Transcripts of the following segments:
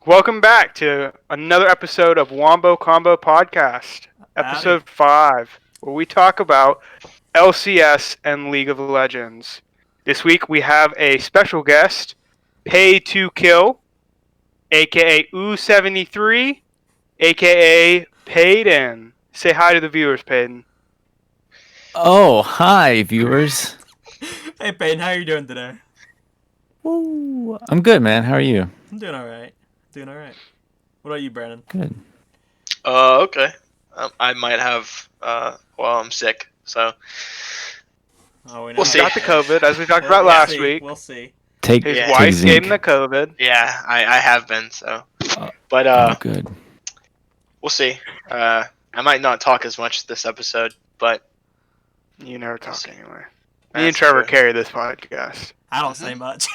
Welcome back to another episode of Wombo Combo Podcast, episode 5, where we talk about LCS and League of Legends. This week we have a special guest, Pay to Kill, aka U73, aka Payden. Say hi to the viewers, Payden. Oh, hi, viewers. Hey, Payne, how are you doing today? Ooh, I'm good, man. How are you? I'm doing alright. What about you, Brandon? Good. Okay. I might have, I'm sick, so. Oh, we know. We'll see. Got the COVID, as we talked about last week. We'll see. His Yeah. wife gave him the COVID. Yeah, I have been, so. Oh, good. We'll see. I might not talk as much this episode, but. You never talk anyway. Me That's and Trevor true. carry this podcast. I don't say much.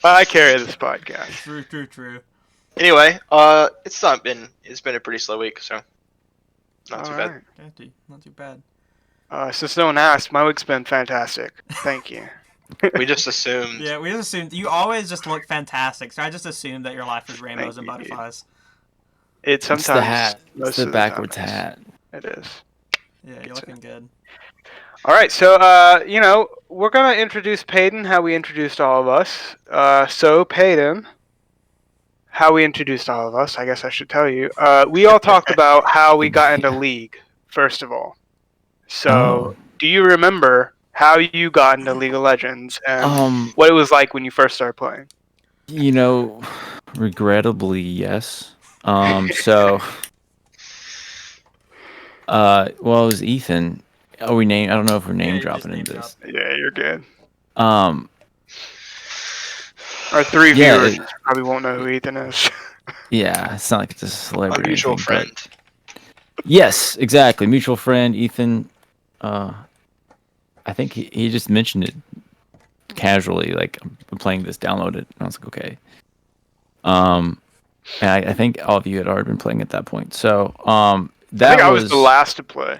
I carry this podcast. True. Anyway, it's been a pretty slow week, so. Not too bad. Not too bad. Since no one asked, my week's been fantastic. Thank you. We just assumed. Yeah, we just assumed you always just look fantastic, so I just assumed that your life is rainbows and Thank you, butterflies. It's sometimes. It's the hat. most It's the of the backwards time hat. It is. Yeah, you're looking good. All right, so we're gonna introduce Payden how we introduced all of us. So Payden, how we introduced all of us. I guess I should tell you. We all talked about how we got into League first of all. So, do you remember how you got into League of Legends and what it was like when you first started playing? Regrettably, yes. So, it was Ethan. I don't know if we're name dropping into this. Yeah, you're good. Our Our 3 viewers probably won't know who Ethan is. Yeah, it's not like it's a celebrity. Mutual friend. Yes, exactly. Mutual friend, Ethan. I think he just mentioned it casually, like, I'm playing this, download it. And I was like, okay. And I think all of you had already been playing at that point. So, I think I was the last to play.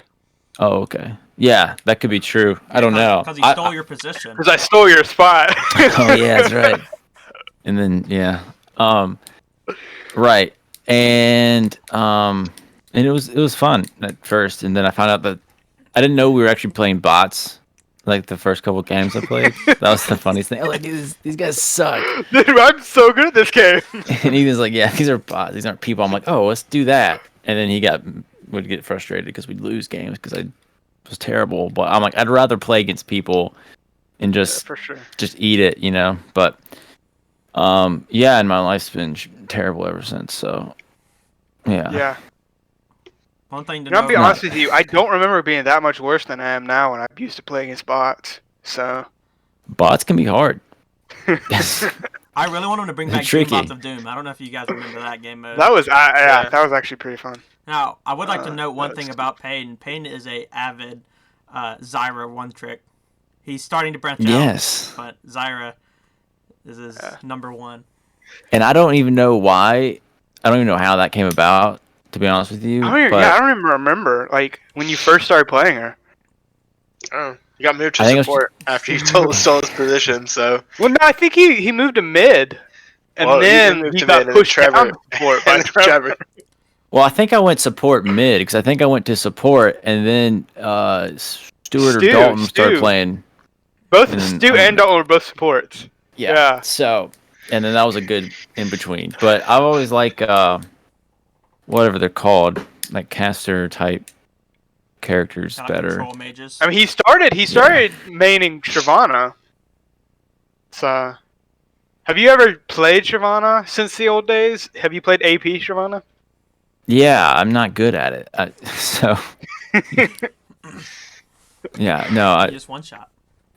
Oh, okay. Yeah, that could be true. I don't know. Because he stole your position. Because I stole your spot. Oh, yeah, that's right. And then, yeah. Right. And it was fun at first, and then I found out that I didn't know we were actually playing bots. Like the first couple games I played, that was the funniest thing. I was like, these guys suck. Dude, I'm so good at this game. And he was like, yeah, these are bots. These aren't people. I'm like, oh, let's do that. And then he would get frustrated because we'd lose games because I was terrible. But I'm like, I'd rather play against people and just for sure. just eat it, you know. But yeah, and my life's been terrible ever since. So Yeah. One thing to I'll know. be honest with you, I don't remember being that much worse than I am now when I used to play against bots. So bots can be hard. I really want him to bring back tricky. Bots of Doom. I don't know if you guys remember that game mode. that was that was actually pretty fun. Now, I would like to note one that's thing about Payne. Payne is a avid Zyra one-trick. He's starting to branch out. Yes. But Zyra is his number one. And I don't even know why. I don't even know how that came about, to be honest with you. I don't even remember like when you first started playing her. Oh, you got moved to support after you stole his position, so. Well, no, I think he moved to mid, and then he got pushed down to support by Trevor. Well, I think I went support mid because I think I went to support, and then Stuart or Dalton started playing. Both Stu and Dalton were both supports. Yeah. So, and then that was a good in between. But I always like whatever they're called, like caster type characters better. Control mages. I mean, he started maining Shyvana. So, have you ever played Shyvana since the old days? Have you played AP Shyvana? Yeah, I'm not good at it. So, yeah, no. Just one shot.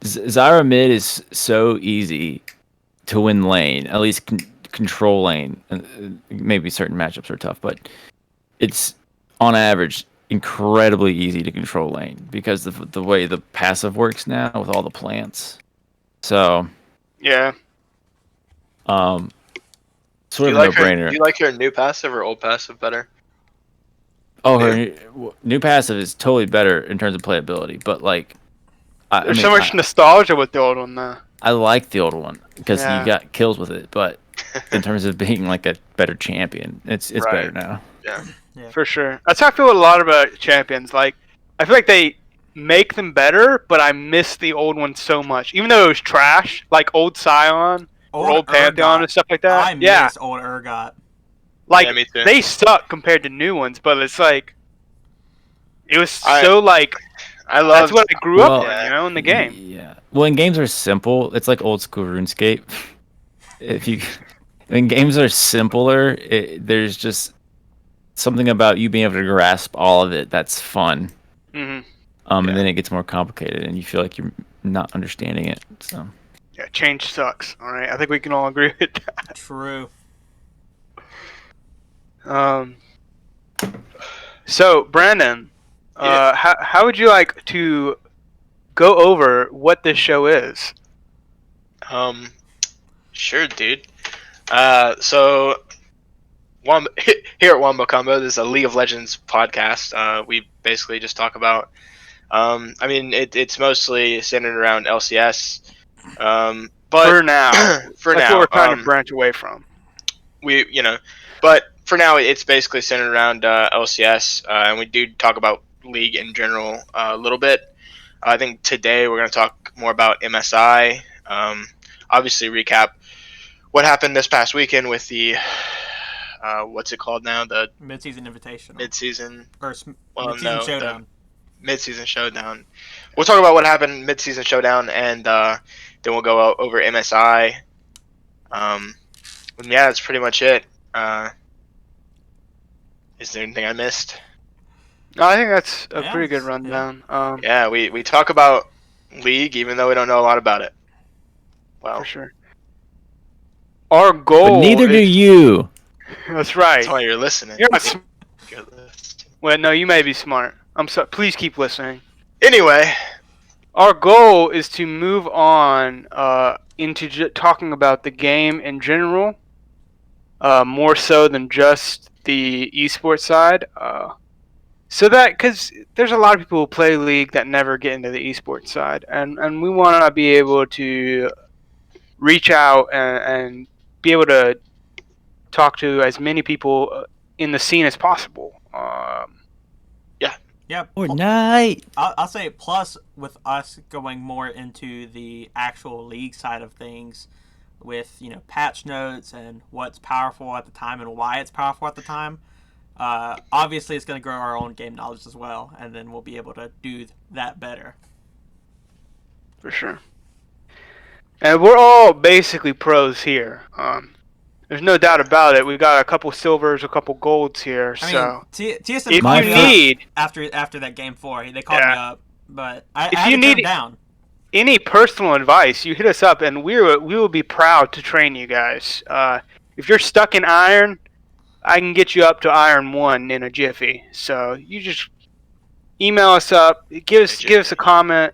Zyra mid is so easy to win lane, at least control lane. Maybe certain matchups are tough, but it's on average incredibly easy to control lane because of the way the passive works now with all the plants. So, yeah. Sort of a no-brainer. Do you like her new passive or old passive better? Oh, her new passive is totally better in terms of playability, but like, There's so much nostalgia with the old one, though. I like the old one because Yeah. you got kills with it, but in terms of being like a better champion, it's Right. better now. Yeah. Yeah. For sure. That's how I feel a lot about champions. Like, I feel like they make them better, but I miss the old one so much. Even though it was trash, like old Scion or old Pantheon Urgot. and stuff like that. I Yeah. miss old Urgot. Like, Yeah, me too. they suck compared to new ones, but it's like, it was I so like, I love. that's what I grew up Well, on, you know, in the game. Yeah. Well, when games are simple, it's like old school RuneScape. When games are simpler, there's just something about you being able to grasp all of it that's fun. Hmm. And then it gets more complicated, and you feel like you're not understanding it. So. Yeah, change sucks. All right, I think we can all agree with that. True. So Brandon, Yeah. how would you like to go over what this show is? Sure, dude. So, here at Wombo Combo, this is a League of Legends podcast. We basically just talk about. I mean, it's mostly centered around LCS. But For now, for that's now, what we're trying to branch away from. but for now, it's basically centered around LCS, and we do talk about League in general a little bit. I think today we're going to talk more about MSI. Obviously, recap what happened this past weekend with the what's it called now? The Mid-season invitation. mid-season. Or Well, mid-season no, showdown. Mid-season showdown. We'll talk about what happened mid-season showdown, and then we'll go over MSI. And yeah, that's pretty much it. Is there anything I missed? No, I think that's a Yeah, pretty good yeah. rundown. Yeah, we talk about League even though we don't know a lot about it. Well, For sure. Our goal. But neither do you. That's right. that's why you're listening. You're not sm- You're listening. well, no, you may be smart. I'm sorry. Please keep listening. Anyway, Our goal is to move on into talking about the game in general, more so than just the esports side. So that, because there's a lot of people who play League that never get into the esports side, and we want to be able to reach out and be able to talk to as many people in the scene as possible. Yep. Fortnite. I'll say plus with us going more into the actual League side of things with, patch notes and what's powerful at the time and why it's powerful at the time. Obviously, it's going to grow our own game knowledge as well, and then we'll be able to do that better. For sure. And we're all basically pros here. There's no doubt about it. We've got a couple silvers, a couple golds here. I So mean, TSM if called you me up need after that game 4, they called me up, but I If had you to turn need- them down. any personal advice, you hit us up, and we will be proud to train you guys. If you're stuck in Iron, I can get you up to Iron 1 in a jiffy. So you just email us up, give us a comment,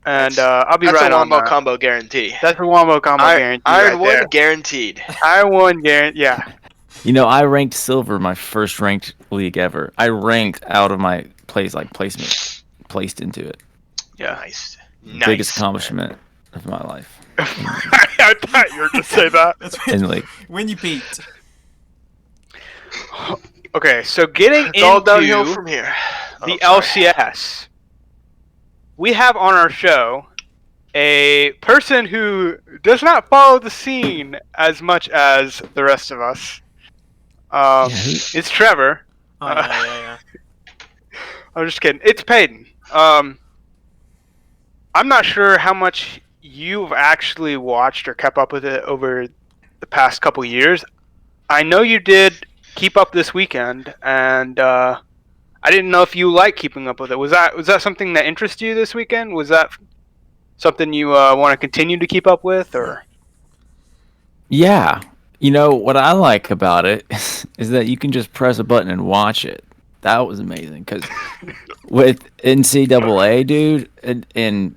and I'll be that's right a on Wombo that. Combo guarantee. That's a Wombo combo guarantee. Iron right 1 there. guaranteed. Iron 1 guarantee. Yeah. I ranked silver my first ranked league ever. I ranked out of my placement, placed into it. Yeah. Nice. Biggest accomplishment of my life I thought you were going to say that. That's in the league. when you peaked. Okay, so getting It's all downhill into from here. the Oh, sorry. LCS, we have on our show a person who does not follow the scene as much as the rest of us. It's Trevor. Oh, yeah. I'm just kidding. It's Peyton. I'm not sure how much you've actually watched or kept up with it over the past couple years. I know you did keep up this weekend, and I didn't know if you like keeping up with it. Was that something that interested you this weekend? Was that something you want to continue to keep up with, or? Yeah. What I like about it is that you can just press a button and watch it. That was amazing because with NCAA, dude, and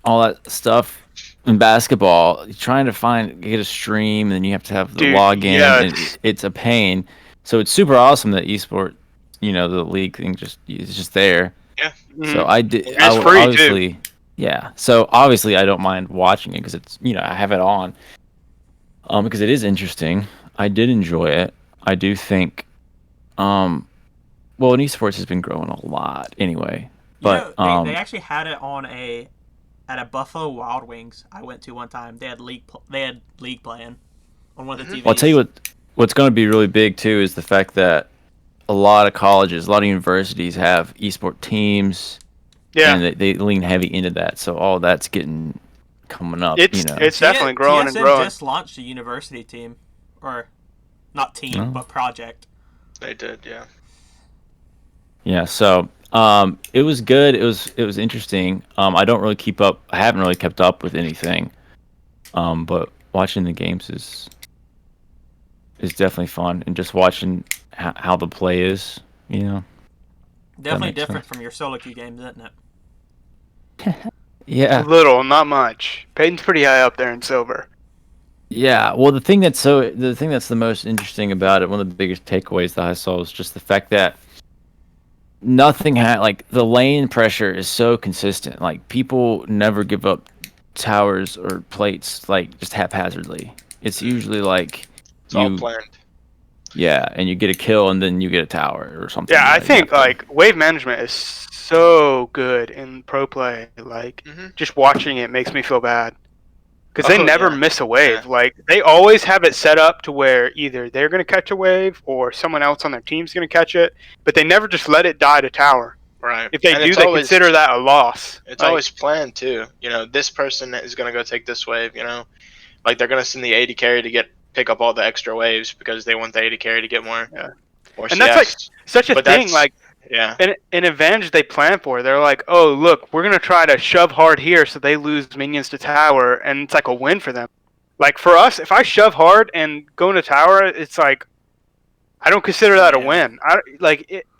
all that stuff in basketball, you're trying to get a stream, and then you have to have the login, and it's a pain. So it's super awesome that esport, the league thing is just there. Yeah. So I did. It's free obviously, too. Yeah. So obviously I don't mind watching it because it's I have it on. Because it is interesting. I did enjoy it. I do think well, and esports has been growing a lot anyway. But They actually had it at a Buffalo Wild Wings I went to one time. They had league playing on one of the TVs. I'll tell you what's going to be really big too is the fact that a lot of colleges, a lot of universities have esport teams. Yeah, And they lean heavy into that, so all that's coming up. It's definitely growing and TSN growing. just launched a university team, or not team, but project. They did, yeah. Yeah, so it was good. It was interesting. I don't really keep up. I haven't really kept up with anything. But watching the games is definitely fun, and just watching how the play is. Definitely different from your solo queue games, isn't it? Yeah. Little, not much. Peyton's pretty high up there in silver. Yeah. Well, the thing that's the most interesting about it, one of the biggest takeaways that I saw was just the fact that nothing like the lane pressure is so consistent. Like people never give up towers or plates like just haphazardly. It's usually like It's all planned. Yeah, and you get a kill and then you get a tower or something. Yeah, I think like wave management is so good in pro play. Like just watching it makes me feel bad because they never miss a wave. Yeah. Like they always have it set up to where either they're going to catch a wave or someone else on their team's going to catch it, but they never just let it die to tower. Right. If they do, they consider that a loss. It's always planned too. This person is going to go take this wave. Like they're going to send the AD carry to pick up all the extra waves because they want the AD carry to get more. Yeah. More and CS. that's like such a thing. Like yeah, an advantage they plan for. They're like, oh look, we're gonna try to shove hard here so they lose minions to tower, and it's like a win for them. Like for us, if I shove hard and go into tower, it's like I don't consider that a win.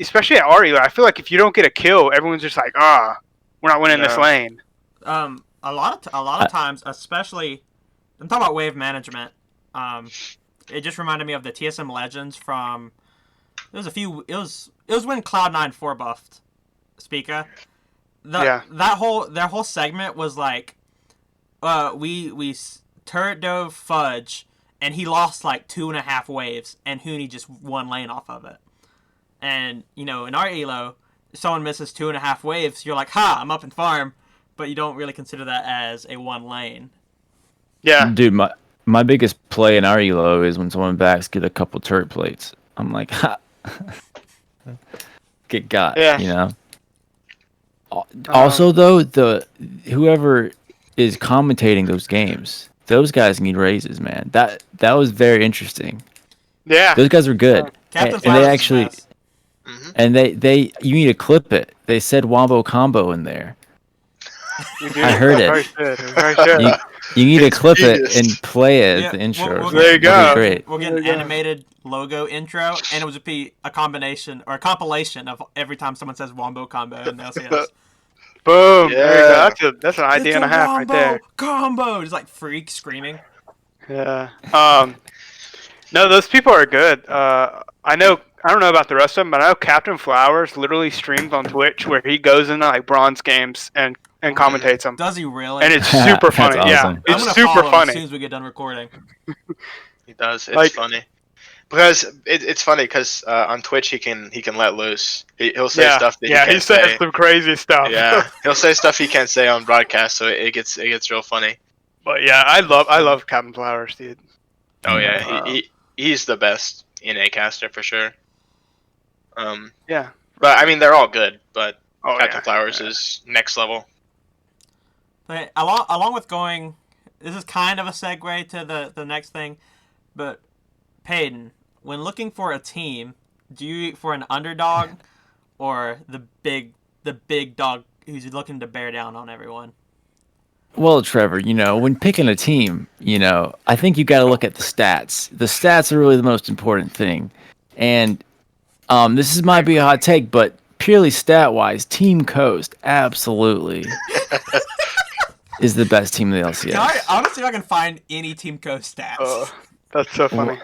Especially at Ari, I feel like if you don't get a kill, everyone's just like, we're not winning this lane. A lot of times, especially I'm talking about wave management. It just reminded me of the TSM Legends from. It was when Cloud9 4 buffed Spica. Their whole segment was like, we turret dove Fudge, and he lost like 2.5 waves, and Huni just won lane off of it. And in our elo, if someone misses 2.5 waves, you're like, ha, I'm up in farm, but you don't really consider that as a one lane. Yeah, dude, my biggest play in our elo is when someone backs get a couple turret plates. I'm like, ha. Get got. Yeah. Also, though, whoever is commentating those games, those guys need raises, man. That was very interesting. Yeah, those guys were good. Captain and they actually, and they you need to clip it. They said Wombo combo in there. I heard it. Very good. You need to clip it and play it as the intro. There you go. Great. We'll get an animated logo intro, and it would be a combination or a compilation of every time someone says Wombo combo in the LCS. Boom! Yeah. There you go. That's an idea and a half right there. Combo, just like freak screaming. Yeah. No, those people are good. I don't know about the rest of them, but I know Captain Flowers literally streams on Twitch where he goes into like bronze games and commentates them. Does he really? And it's super funny. Awesome. Yeah, it's super funny. As soon as we get done recording. He does. It's funny. Because it's funny because on Twitch he can let loose. He'll say stuff that he can't say. Says some crazy stuff. Yeah, he'll say stuff he can't say on broadcast, so it gets real funny. But yeah, I love Captain Flowers, dude. Oh yeah, he's the best NA caster for sure. Yeah. But I mean they're all good, but Captain Flowers is next level. But along with going, this is kind of a segue to the next thing, but Peyton, when looking for a team, do you eat for an underdog or the big dog who's looking to bear down on everyone? Well, Trevor, when picking a team, I think you got to look at the stats. The stats are really the most important thing. And might be a hot take, but purely stat-wise, Team Coast absolutely is the best team in the LCS. I want to see if I can find any Team Coast stats. That's so funny.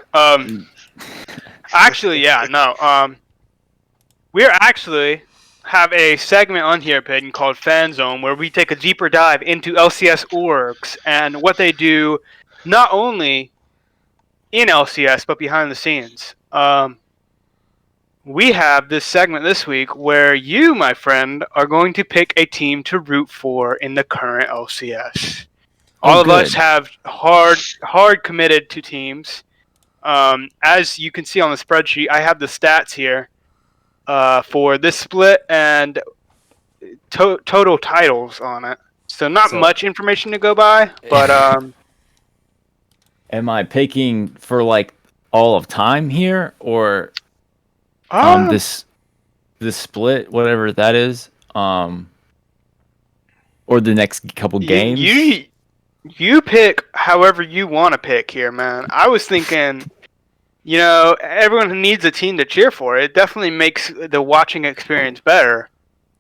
Actually, yeah, no. We're actually have a segment on here, Peyton, called Fan Zone, where we take a deeper dive into LCS orgs and what they do, not only in LCS but behind the scenes. We have this segment this week where you, my friend, are going to pick a team to root for in the current LCS. All of us good. have hard committed to teams. As you can see on the spreadsheet, I have the stats here for this split and total titles on it. So not much information to go by, but Am I picking for like all of time here, or this split, whatever that is, or the next couple games? You pick however you want to pick here, man. I was thinking, everyone needs a team to cheer for. It definitely makes the watching experience better.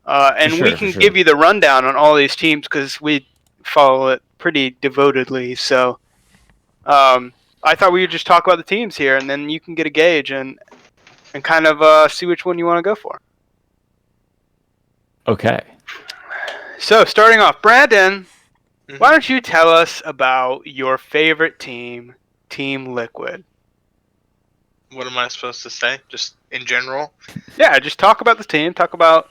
And we can give you the rundown on all these teams because we follow it pretty devotedly. So I thought we would just talk about the teams here, and then you can get a gauge and kind of see which one you want to go for. Okay. So starting off, Brandon, why don't you tell us about your favorite team, Team Liquid? What am I supposed to say? Just in general? Yeah, just talk about the team. Talk about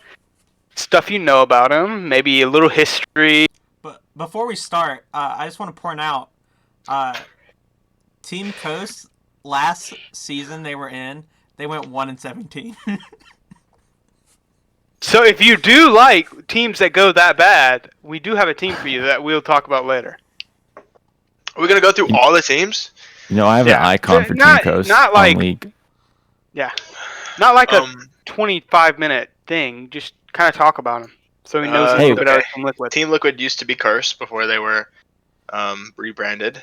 stuff you know about them. Maybe a little history. But before we start, I just want to point out, Team Coast last season they were in, they went 1-17. So if you do like teams that go that bad, we do have a team for you that we'll talk about later. Are we gonna go through all the teams? I have an icon for Team Coast not like, on League. Yeah, not like a 25-minute thing. Just kind of talk about them so he knows a little bit about Team Liquid. Team Liquid used to be Curse before they were rebranded.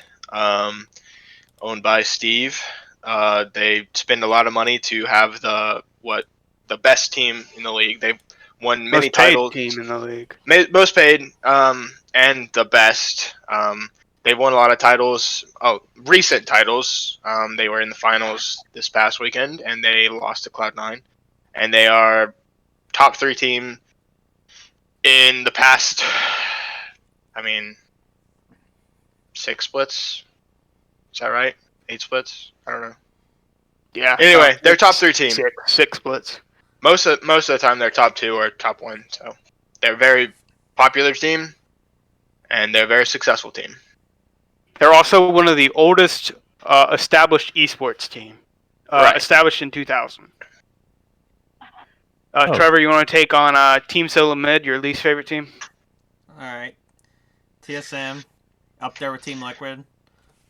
Owned by Steve. They spend a lot of money to have the best team in the league. They won many titles. Team in the league. Most paid, and the best. They've won a lot of titles. Oh, recent titles. They were in the finals this past weekend, and they lost to Cloud9. And they are top 3 team in the past. 6 splits. Is that right? 8 splits? I don't know. Yeah. Anyway, they're top 3 team. Six splits. Most of the time, they're top 2 or top 1. So they're a very popular team, and they're a very successful team. They're also one of the oldest established esports team, established in 2000. Trevor, you want to take on Team Solo Mid, your least favorite team? All right. TSM, up there with Team Liquid,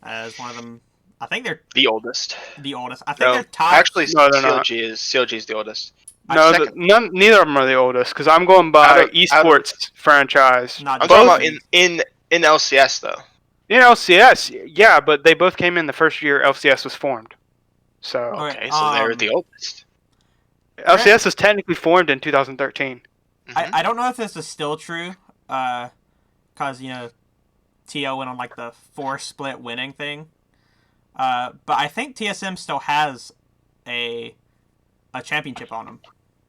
as one of them. I think they're the oldest. The oldest. I think they're top. Actually, no, CLG is the oldest. No, neither of them are the oldest because I'm going by esports franchise. I'm talking about in LCS though. In LCS, yeah, but they both came in the first year LCS was formed. So okay, so they're the oldest. LCS was technically formed in 2013. I don't know if this is still true, because TO went on like the 4 split winning thing. But I think TSM still has a championship on them.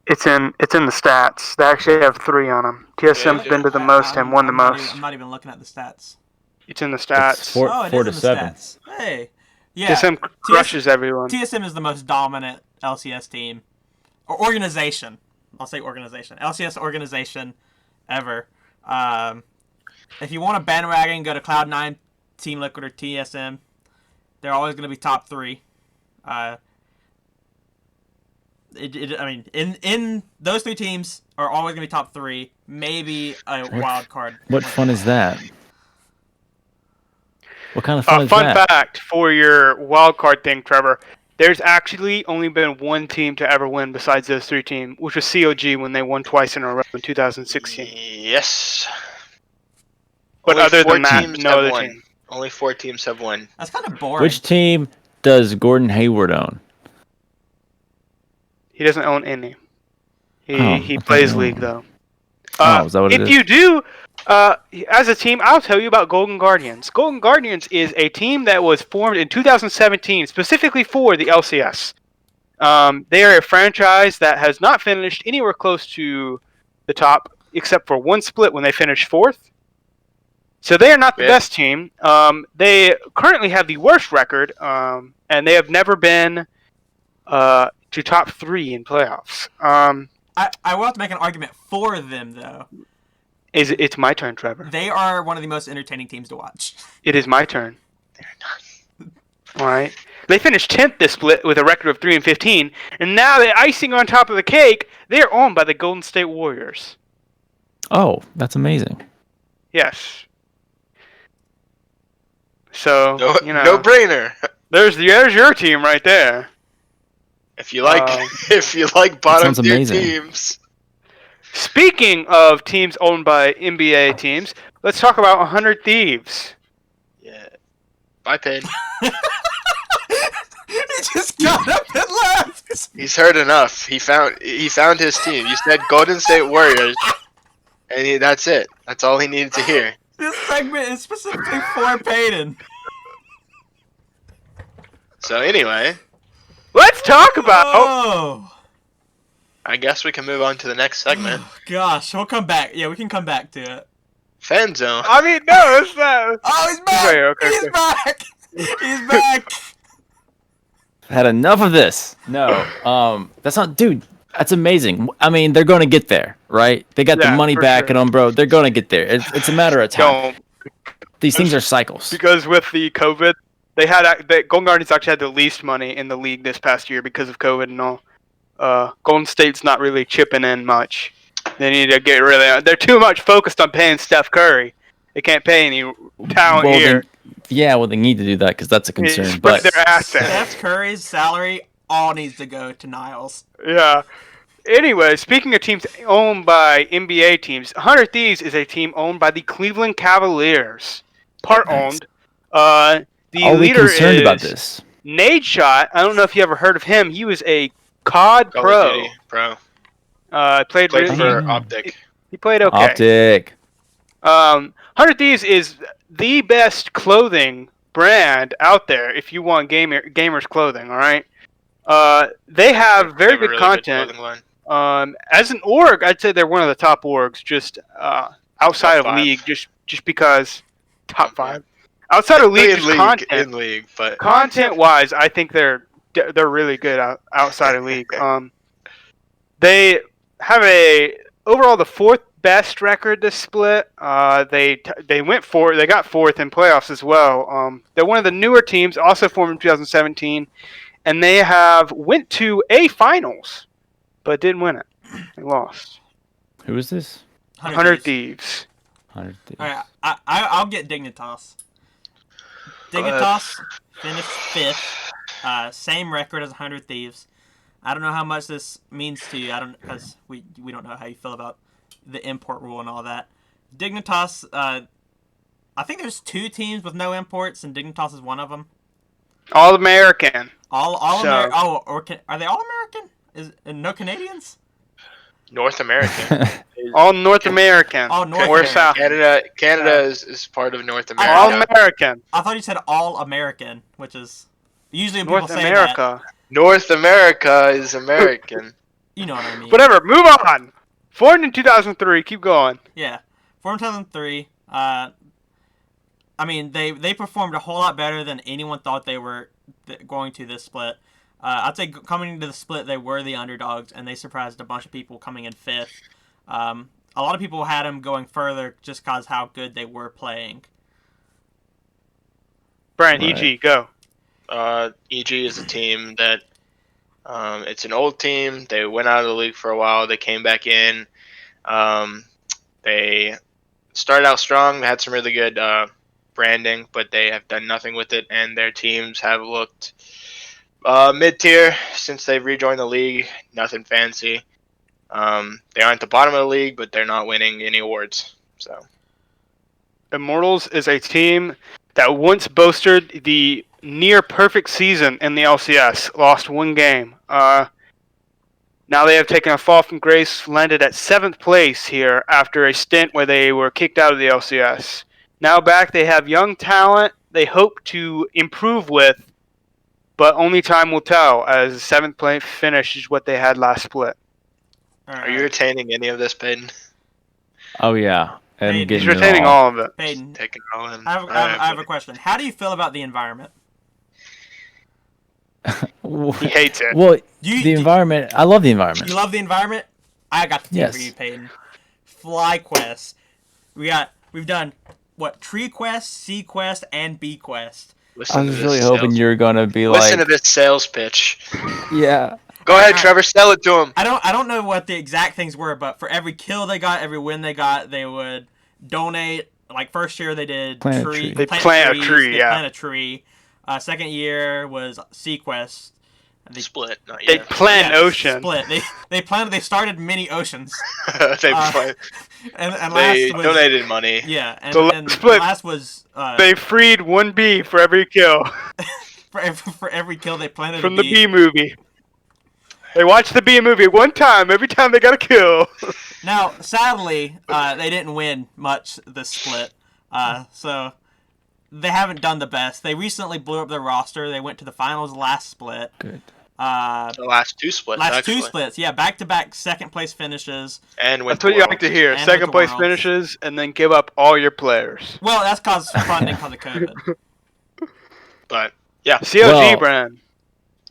It's in the stats. They actually have 3 on them. TSM's been to the most and won the most. I'm not even looking at the stats. It's in the stats. It's 4 to 7. Stats. Hey, yeah. TSM crushes everyone. TSM is the most dominant LCS team or organization. I'll say organization. LCS organization ever. If you want a bandwagon, go to Cloud9, Team Liquid, or TSM. They're always going to be top 3. In those 3 teams are always going to be top 3. Maybe a wild card. What fun is that? What kind of fun is that? Fun fact for your wild card thing, Trevor. There's actually only been 1 team to ever win besides those 3 teams, which was COG when they won twice in a row in 2016. Yes. But other than that, no other team. Only 4 teams have won. That's kind of boring. Which team does Gordon Hayward own? He doesn't own any. He plays League, though. Is that what it is? If you do, as a team, I'll tell you about Golden Guardians. Golden Guardians is a team that was formed in 2017 specifically for the LCS. They are a franchise that has not finished anywhere close to the top, except for one split when they finished 4th. So they are not the Yeah. best team. They currently have the worst record, and they have never been to top 3 in playoffs. I will have to make an argument for them, though. It's my turn, Trevor. They are one of the most entertaining teams to watch. It is my turn. All right. They finished 10th this split with a record of 3-15, and now the icing on top of the cake, they are owned by the Golden State Warriors. Oh, that's amazing. Yes. So No brainer. there's your team right there. If you like, bottom sounds tier amazing. teams. Speaking of teams owned by NBA teams, let's talk about 100 Thieves. Yeah. Bye, Payne. He just got up and left. He's heard enough. He found his team. You said Golden State Warriors, and that's it. That's all he needed to hear. This segment is specifically for Peyton. So anyway, Let's talk about. Oh I guess we can move on to the next segment. gosh, we'll come back. Yeah, we can come back to it. Fan zone. I mean, no, it's not. Oh, he's back! Okay. He's back! He's back! I've had enough of this. No, that's not, dude. That's amazing. I mean, they're going to get there, right? They got the Yeah, money for back sure. in them, bro. They're going to get there. It's a matter of time. Don't. These things are cycles. Because with the COVID, the Golden Guardians actually had the least money in the league this past year because of COVID and all. Golden State's not really chipping in much. They need to get they're too much focused on paying Steph Curry. They can't pay any talent here. They need to do that because that's a concern. Spread But their assets. Steph Curry's salary all needs to go to Niles. Yeah. Anyway, speaking of teams owned by NBA teams, 100 Thieves is a team owned by the Cleveland Cavaliers. Part owned. The are we leader concerned is about this? Nade Shot. I don't know if you ever heard of him. He was a COD Call pro. of Duty Pro. Played Played really, for Optic. he played okay. Optic. 100 Thieves is the best clothing brand out there if you want gamers clothing, all right? They have very They have a good really content. clothing line. As an org, I'd say they're one of the top orgs, just outside Top of five. league, just because top 5. Outside of league, just in league, but content-wise, I think they're really good outside of league. They have overall the 4th best record this split. They got 4th in playoffs as well. They're one of the newer teams, also formed in 2017, and they went to a finals, but didn't win it. They lost. Who is this? 100 Thieves. 100 Thieves. All right, I'll get Dignitas. Dignitas finished 5th, same record as 100 Thieves. I don't know how much this means to you. Because we don't know how you feel about the import rule and all that. Dignitas, I think there's 2 teams with no imports, and Dignitas is one of them. All American. All So- American. Oh, are they all American? No Canadians? North American. All North American. All North or American. South. Canada is part of North All America. American. I thought you said all American, which is usually when North people say America. North America is American. that. You know what I mean? Whatever. Move on. Formed in 2003. Keep going. Yeah, formed 2003. I mean, they performed a whole lot better than anyone thought they were going to this split. I'd say coming into the split, they were the underdogs, and they surprised a bunch of people coming in 5th. A lot of people had them going further just because how good they were playing. Brian, Right. EG, go. EG is a team that it's an old team. They went out of the league for a while. They came back in. They started out strong. They had some really good branding, but they have done nothing with it, and their teams have looked mid-tier since they've rejoined the league. Nothing fancy. They aren't the bottom of the league, but they're not winning any awards. So Immortals is a team that once boasted the near perfect season in the LCS. Lost 1 game. Now they have taken a fall from grace, landed at 7th place here after a stint where they were kicked out of the LCS. Now back, they have young talent they hope to improve with but only time will tell, as the 7th place finish is what they had last split. All Are you right. retaining any of this, Peyton? Oh yeah, and Hey, He's getting it retaining all. all of it. Peyton, Taking it all in. I have, All I, have, right, I have a buddy. question. How do you feel about the environment? He hates it. Well, You, the do- environment. I love the environment. You love the environment? I got the team for Yes. you, Peyton. FlyQuest. We've done what? Tree Quest, C Quest, and B Quest. Listen I to was this really hoping sales- you were gonna be Listen like, to this sales pitch. yeah. Go ahead, Alright. Trevor. Sell it to him. I don't know what the exact things were, but for every kill they got, every win they got, they would donate. Like first year they did Plant a tree. tree. They plant a trees, tree, They yeah. plant a tree. Second year was C Quest. Split. Not They yet. plant Yeah, ocean. Split. They started mini oceans. they and they last was donated money. yeah, and, The last and split, last was They freed one bee for every kill for every kill they planted from a the bee movie. They watched the bee movie one time every time they got a kill. Now, sadly, they didn't win much this split, so they haven't done the best. They recently blew up their roster. They went to the finals last split. Good. The last two splits, Last actually. two splits, yeah, back-to-back second place finishes. And went That's what to you like Worlds. to hear. And Second with the place Worlds. finishes and then give up all your players. Well, that's cause funding because of COVID. But, yeah. CLG Well- brand.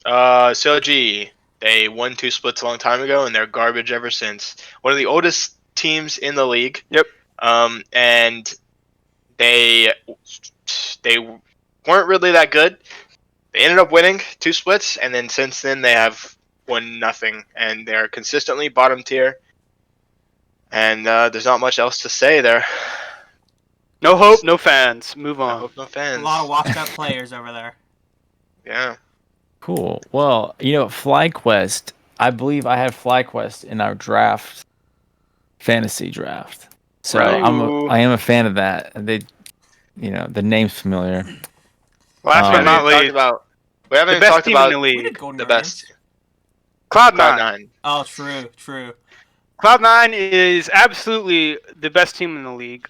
CLG, they won two splits a long time ago, and they're garbage ever since. One of the oldest teams in the league. Yep. And they weren't really that good. They ended up winning two splits, and then since then they have won nothing, and they're consistently bottom tier. And there's not much else to say there. No hope, no fans. Move I on. hope no A fans. lot of washed-up players over there. Yeah. Cool. Well, FlyQuest. I believe I have FlyQuest in our draft, fantasy draft. So Right. I am a fan of that. They, the name's familiar. Last but Um, not least, We haven't the even best talked team about in the We league. did Golden the Guardians. best. Cloud9. Cloud9. Oh, true. Cloud9 is absolutely the best team in the league.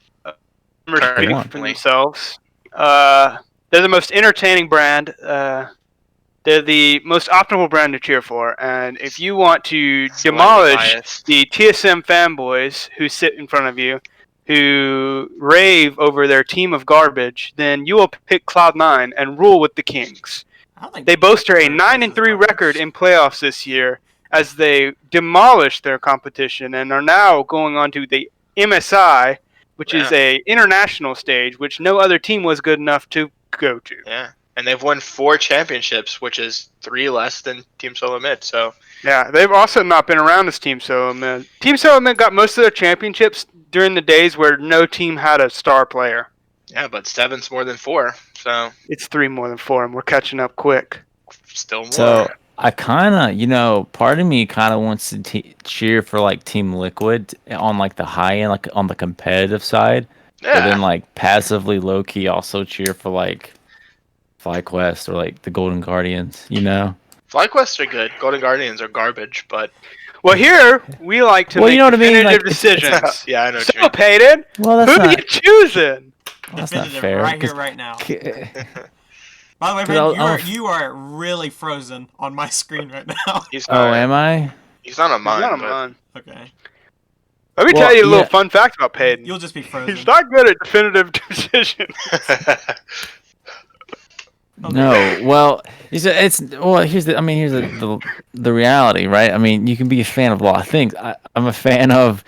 They're speaking for Currently. themselves. They're the most entertaining brand. They're the most optimal brand to cheer for. And if you want to Slightly demolish biased. the TSM fanboys who sit in front of you, who rave over their team of garbage, then you will pick Cloud9 and rule with the Kings. I don't think They boast a Third place 9-3 is garbage. record in playoffs this year as they demolished their competition and are now going on to the MSI, which is a international stage, which no other team was good enough to go to. Yeah. And they've won 4 championships, which is 3 less than Team Solo Mid. So Yeah, they've also not been around as Team Solo Mid. Team Solo Mid got most of their championships during the days where no team had a star player. yeah, but 7's more than 4. So It's 3 more than 4, and we're catching up quick. still more. So I kind of, part of me kind of wants to cheer for like Team Liquid on like the high end, like on the competitive side, yeah. but then like passively low key also cheer for like FlyQuest or like the Golden Guardians. FlyQuest are good. Golden Guardians are garbage, but Well, here, we like to Well, make you know what I mean? definitive Like, it's- decisions. yeah, I know what you So, mean. Peyton, Well, who that's are you not. choosing? That's not Definitive fair. right here, 'cause- right now. 'cause- By the way, 'Cause Ben, I'll- you are really frozen on my screen right now. He's Oh, not, am I? he's not on He's mine. not on but mine. Okay. Let me Well, tell you a little yeah. fun fact about Peyton. You'll just be frozen. He's not good at definitive decisions. No. Well, here's the reality, right? I mean, you can be a fan of a lot of things. I'm a fan of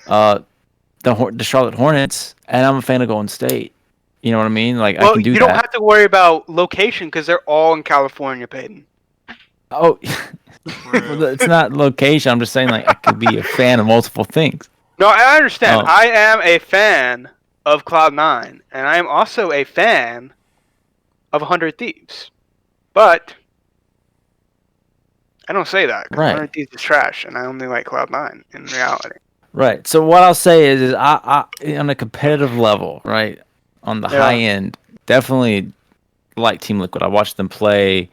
the Charlotte Hornets, and I'm a fan of Golden State. You know what I mean? Like I Well, can do you that. don't have to worry about location because they're all in California, Peyton. Oh, True. it's not location. I'm just saying, like I could be a fan of multiple things. No, I understand. Oh. I am a fan of Cloud9, and I am also a fan of 100 Thieves. But I don't say that. 'Cause Right. 100 Thieves is trash, and I only like Cloud9 in reality. Right. So what I'll say is I on a competitive level, right, on the Yeah. high end, definitely like Team Liquid. I watched them play,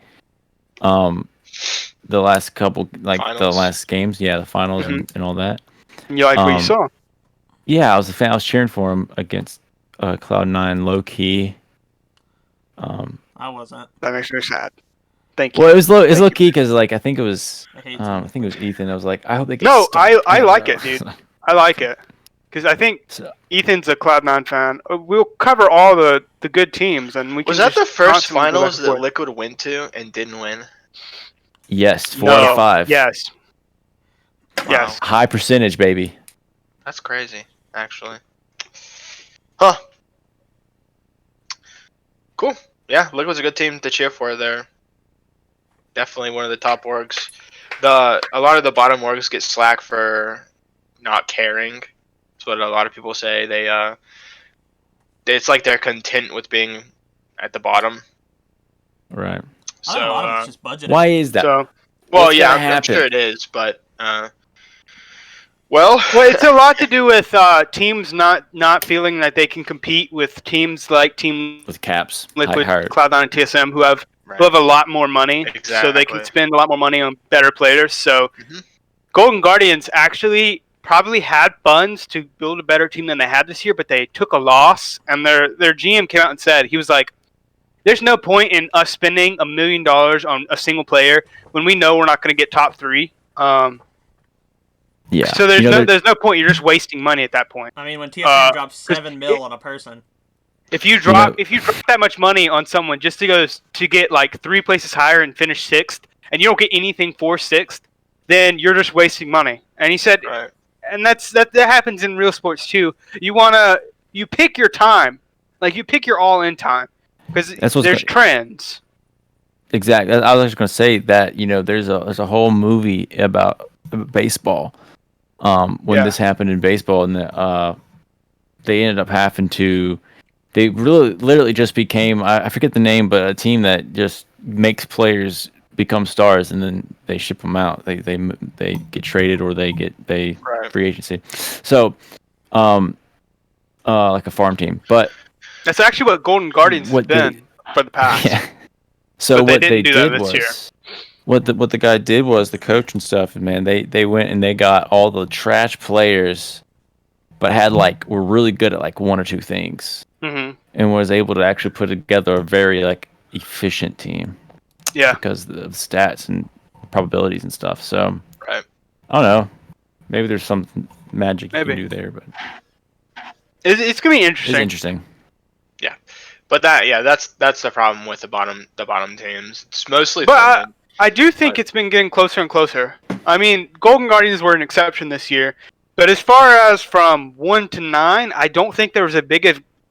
the last couple, like the Finals. last games, yeah, the finals Mhm. and all that. And you like what you saw? Yeah, I was a fan. I was cheering for him against Cloud9 low key. I wasn't. That makes me sad. Thank you. Well, it was Thank low you. key because like I think it was I hate Ethan. I was like, I hope they get No, stuck. I like know. it, dude. I like it because I think So, Ethan's a Cloud9 fan. We'll cover all the good teams, and we Was can that the just first constantly go back finals and that forth. Liquid went to and didn't win? yes, 4 No. out of 5. Yes. Wow. Yes. High percentage, baby. That's crazy, actually. Huh. Cool. Yeah, Liquid's a good team to cheer for there. Definitely one of the top orgs. A lot of the bottom orgs get slack for not caring. That's what a lot of people say. It's like they're content with being at the bottom. Right. I think a lot of it's So, just budgeting. Why is that? So, well, What's yeah, gonna I'm happen? sure it is, but well, it's a lot to do with teams not feeling that they can compete with teams like Team With caps, Liquid, high Cloud9, and TSM who have right. a lot more money, so they can Exactly. spend a lot more money on better players. So, Mhm. Golden Guardians actually probably had funds to build a better team than they had this year, but they took a loss, and their GM came out and said he was like, "There's no point in us spending $1 million on a single player when we know we're not going to get top 3." Yeah. So there's no point. You're just wasting money at that point. I mean, when TSM drops 7 'cause mil on a person. If you drop that much money on someone just to get like 3 places higher and finish 6th, and you don't get anything for 6th, then you're just wasting money. And he said, Right. and that happens in real sports too. You pick your time, like you pick your all-in time, because there's trends. Exactly. I was just gonna say that there's a whole movie about baseball. When this happened in baseball, and they ended up having to. They really, literally just became, I forget the name, but a team that just makes players become stars, and then they ship them out. They get traded, or they Right. free agency. So, like a farm team. But That's actually what Golden Guardians has been for the past. Yeah. So But they what didn't they do that did this year. was, what the guy did was, the coach and stuff, and man, they went and they got all the trash players, but were really good at like one or two things. Mm-hmm. And was able to actually put together a very like efficient team. Yeah. Because of the stats and probabilities and stuff. So Right. I don't know. Maybe there's some magic you Maybe. can do there, but It's gonna be interesting. it's interesting. Yeah, but that's the problem with the bottom teams. It's mostly. But I do think it's been getting closer and closer. I mean, Golden Guardians were an exception this year, but as far as from 1 to 9, I don't think there was a big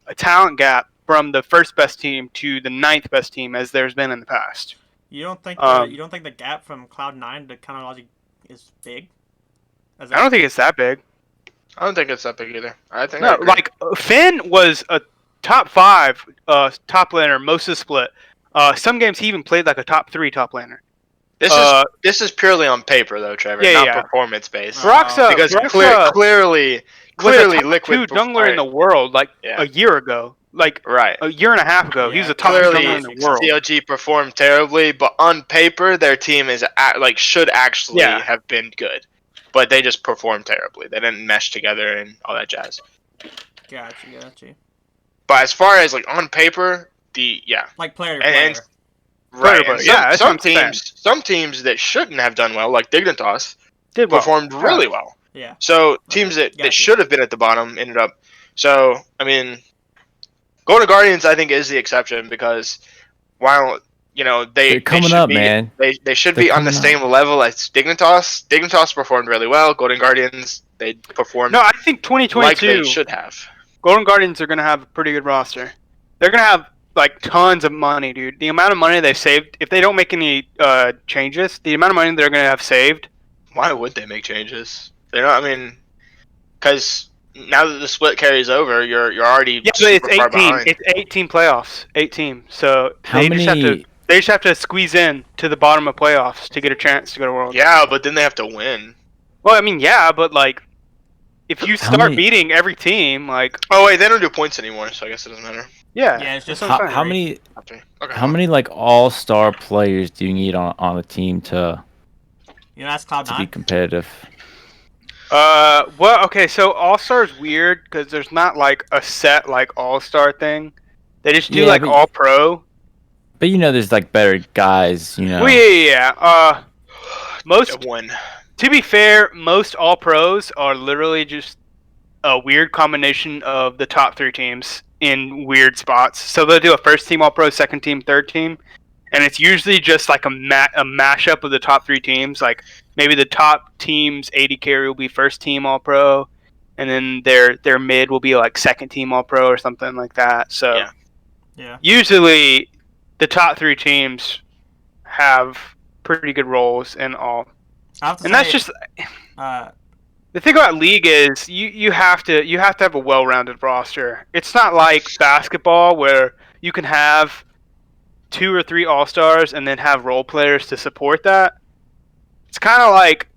a talent gap from the first best team to the 9th best team as there's been in the past. You don't think the gap from Cloud9 to kind of Logic is big? I don't think it's that big. I don't think it's that big either. I think No, like Finn was a top 5 top laner most of the split. Some games he even played like a top 3 top laner. This is purely on paper though, Trevor, not performance based. Broxa, Because clearly was a top Liquid 2 jungler in the world a year ago. Right. A year and a half ago. Yeah, He was a top Clearly, jungler in the world. CLG performed terribly, but on paper, their team should actually have been good, but they just performed terribly. They didn't mesh together and all that jazz. Gotcha. But as far as like on paper, like player to and player. right, Player. and Yeah, some teams that shouldn't have done well, like Dignitas, Did well. performed really well. Yeah. So teams that Gotcha. should have been at the bottom ended up. So I mean, Golden Guardians I think is the exception because while They're coming should up, be, man. they should They're be on the coming same level as Dignitas. Dignitas performed really well. Golden Guardians they performed No, I think like 2022 they should have. Golden Guardians are going to have a pretty good roster. They're going to have like tons of money, dude. The amount of money they've saved, if they don't make any changes, the amount of money they're going to have saved. Why would they make changes? They're not. I mean, because now that the split carries over, you're already Yeah, but super it's far 18. behind. It's 18 playoffs. 18. So How they many? just have to squeeze in to the bottom of playoffs to get a chance to go to Worlds. Yeah, but then they have to win. Well, I mean, yeah, but like, if you How start many- beating every team, like, Oh wait, they don't do points anymore, so I guess it doesn't matter. Yeah, it's just that's what I'm How saying. many? Okay. Okay. How many like all-star players do you need on a team to that's be Cloud9. competitive? Well, okay, so All Star is weird because there's not like a set like All Star thing. They just do Yeah, like but- All Pro. But there's like better guys. Well, yeah. Most, One. to be fair, most All Pros are literally just a weird combination of the top 3 teams in weird spots. So they'll do a first team All Pro, second team, third team, and it's usually just like a mashup of the top 3 teams. Like maybe the top team's AD carry will be first team All Pro, and then their mid will be like second team All Pro or something like that. So Yeah. usually the top 3 teams have pretty good roles in all. I have to And say, that's just uh, the thing about League is you have to have a well-rounded roster. It's not like basketball where you can have 2 or 3 all-stars and then have role players to support that. It's kind of like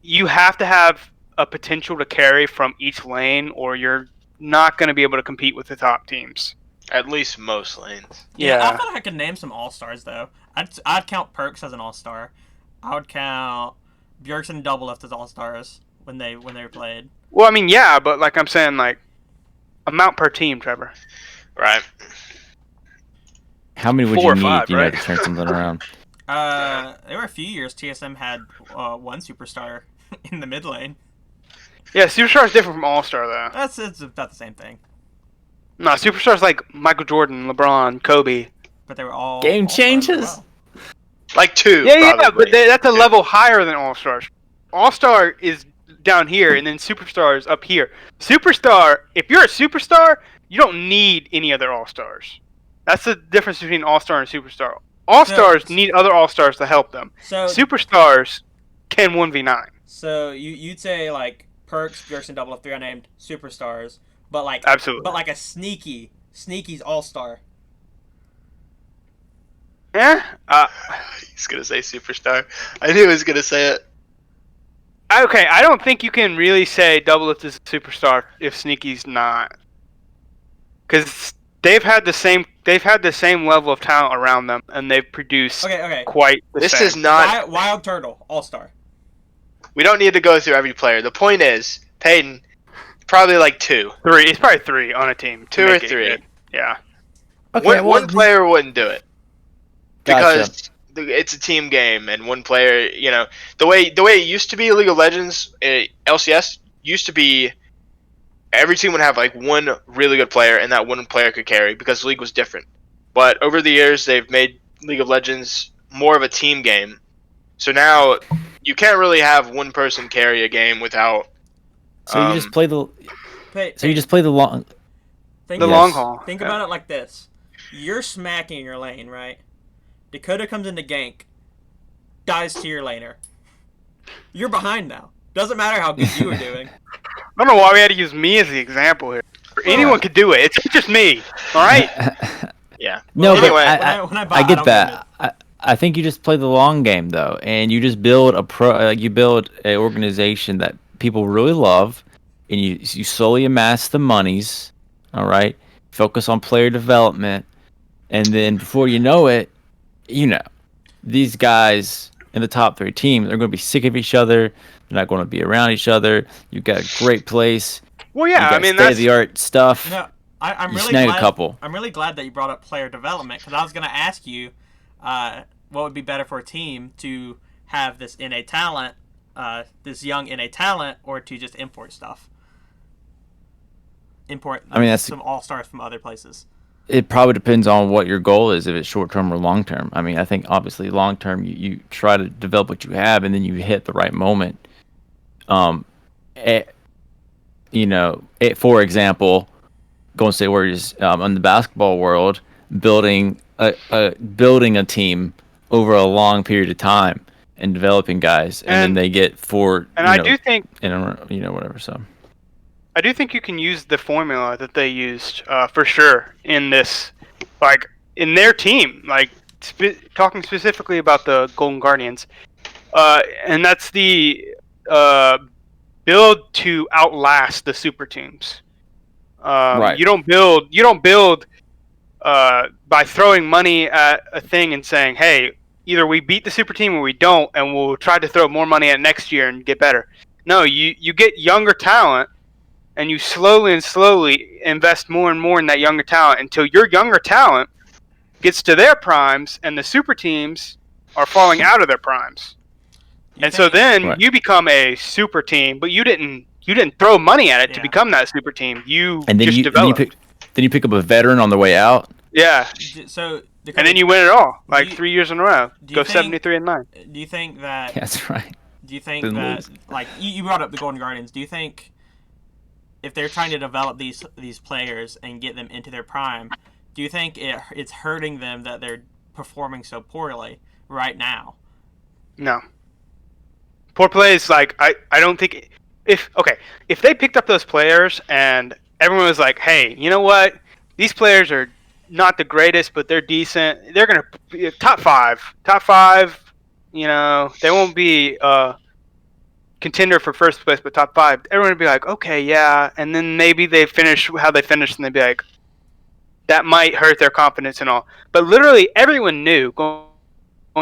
you have to have a potential to carry from each lane, or you're not going to be able to compete with the top teams. At least most lanes. I feel like I could name some all-stars, though. I'd count Perks as an all-star. I would count Bjergsen and Doublelift as all-stars when they were played. Well, I mean, yeah, but like I'm saying, like amount per team, Trevor. Right. How many would 4 you or need, 5, right? to turn something around? There were a few years TSM had one superstar in the mid lane. Yeah, Superstar is different from All-Star, though. It's about the same thing. No, Superstar's like Michael Jordan, LeBron, Kobe. But they were all Game all-stars as changes? well. Like 2. Yeah, probably. but that's a level higher than All-Stars. All-Star is down here, and then Superstar is up here. Superstar, if you're a Superstar, you don't need any other All-Stars. That's the difference between All-Star and Superstar. All-Stars need other All-Stars to help them. So Superstars can 1v9. So you'd say like Perks, Bjergsen, Doublelift, 3 unnamed superstars, but like Absolutely. but like a sneaky's all-star. Yeah? He's gonna say superstar. I knew he was gonna say it. Okay, I don't think you can really say Doublelift is a superstar if Sneaky's not, because they've had the same level of talent around them, and they've produced Okay. quite the This same. is not. Wild Turtle, all-star. We don't need to go through every player. The point is, Peyton, probably like 2. 3. It's probably 3 on a team. to 2 or make it 3. good. Yeah. One player wouldn't do it Gotcha. because it's a team game, and one player, the way it used to be, League of Legends, LCS used to be every team would have like one really good player, and that one player could carry because League was different. But over the years, they've made League of Legends more of a team game. So now you can't really have one person carry a game without. So you just play the. So you just play the long. Think, The long haul. Think Yeah. about it like this: you're smacking your lane, right? Dakota comes into gank, dies to your laner. You're behind now. Doesn't matter how good you were doing. I don't know why we had to use me as the example here. Anyone could do it. It's just me. All right. Yeah. No, Anyway, but when I buy, I I get don't that. I think you just play the long game though, and you just build you build an organization that people really love, and you slowly amass the monies. All right, focus on player development, and then before you know it, these guys in the top 3 teams are going to be sick of each other. They're not going to be around each other. You've got a great place. Well, You yeah. got I mean, state that's of the art stuff. No, I'm You really snag glad. a couple. I'm really glad that you brought up player development because I was going to ask you, what would be better for a team to have this innate talent, this young innate talent, or to just import stuff. That's some all stars from other places. It probably depends on what your goal is, if it's short term or long term. I mean, I think obviously long term, you try to develop what you have, and then you hit the right moment. For example, Golden State Warriors in the basketball world, building a team over a long period of time and developing guys, and then they get I do think whatever. So I do think you can use the formula that they used for sure in this, like in their team, like talking specifically about the Golden Guardians, and that's the build to outlast the super teams. Right. You don't build by throwing money at a thing and saying, "Hey, either we beat the super team or we don't, and we'll try to throw more money at next year and get better." No, you get younger talent, and you slowly invest more and more in that younger talent until your younger talent gets to their primes, and the super teams are falling out of their primes. And so then Right. you become a super team, but you didn't throw money at it to Yeah. become that super team. You And then just you developed. pick up a veteran on the way out. Yeah, So and then you win it all, like you- 3 years in a row. do you Go think- 73-9. do you think that That's right. Do you think Didn't that, lose. like, you brought up the Golden Guardians? Do you think if they're trying to develop these players and get them into their prime, do you think it's hurting them that they're performing so poorly right now? No. Poor plays, like I don't think if they picked up those players and everyone was like, hey, you know what? These players are not the greatest, but they're decent. They're gonna be top five. You know, they won't be contender for first place, but top five. Everyone would be like, okay, yeah. And then maybe they finish how they finished, and they'd be like, that might hurt their confidence and all. But literally, everyone knew going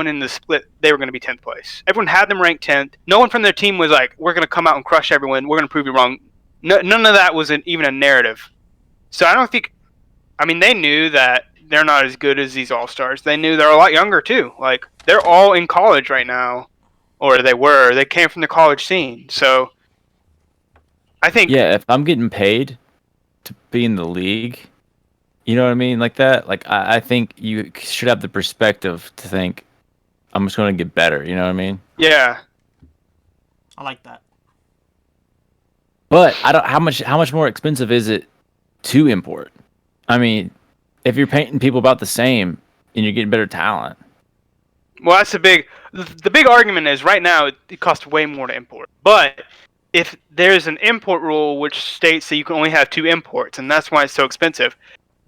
in the split they were going to be 10th place. Everyone had them ranked 10th. No one from their team was like, we're going to come out and crush everyone. We're going to prove you wrong. No, none of that was even a narrative. So I don't think. I mean, they knew that they're not as good as these all-stars. They knew they're a lot younger too. Like, they're all in college right now, or they were. They came from the college scene. So I think. Yeah, if I'm getting paid to be in the league, you know what I mean, like that. Like I think you should have the perspective to think I'm just going to get better. You know what I mean? Yeah. I like that. But I don't. How much more expensive is it to import? I mean, if you're painting people about the same and you're getting better talent. Well, that's the big argument is right now it costs way more to import. But if there's an import rule which states that you can only have 2 imports, and that's why it's so expensive.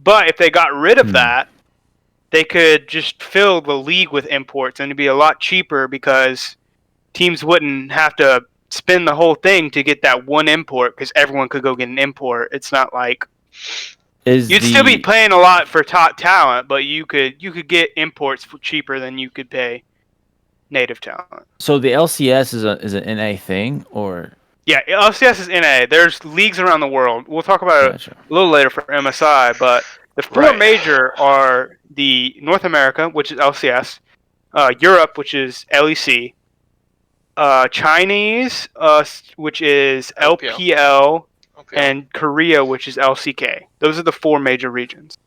But if they got rid of that, they could just fill the league with imports, and it'd be a lot cheaper because teams wouldn't have to spend the whole thing to get that one import because everyone could go get an import. It's not like you'd still be paying a lot for top talent, but you could get imports for cheaper than you could pay native talent. So the LCS is an NA thing, or Yeah, LCS is NA. There's leagues around the world. We'll talk about it a little later for MSI, but the 4 major are the North America, which is LCS, Europe, which is LEC, Chinese, which is LPL, and Korea, which is LCK. Those are the 4 major regions.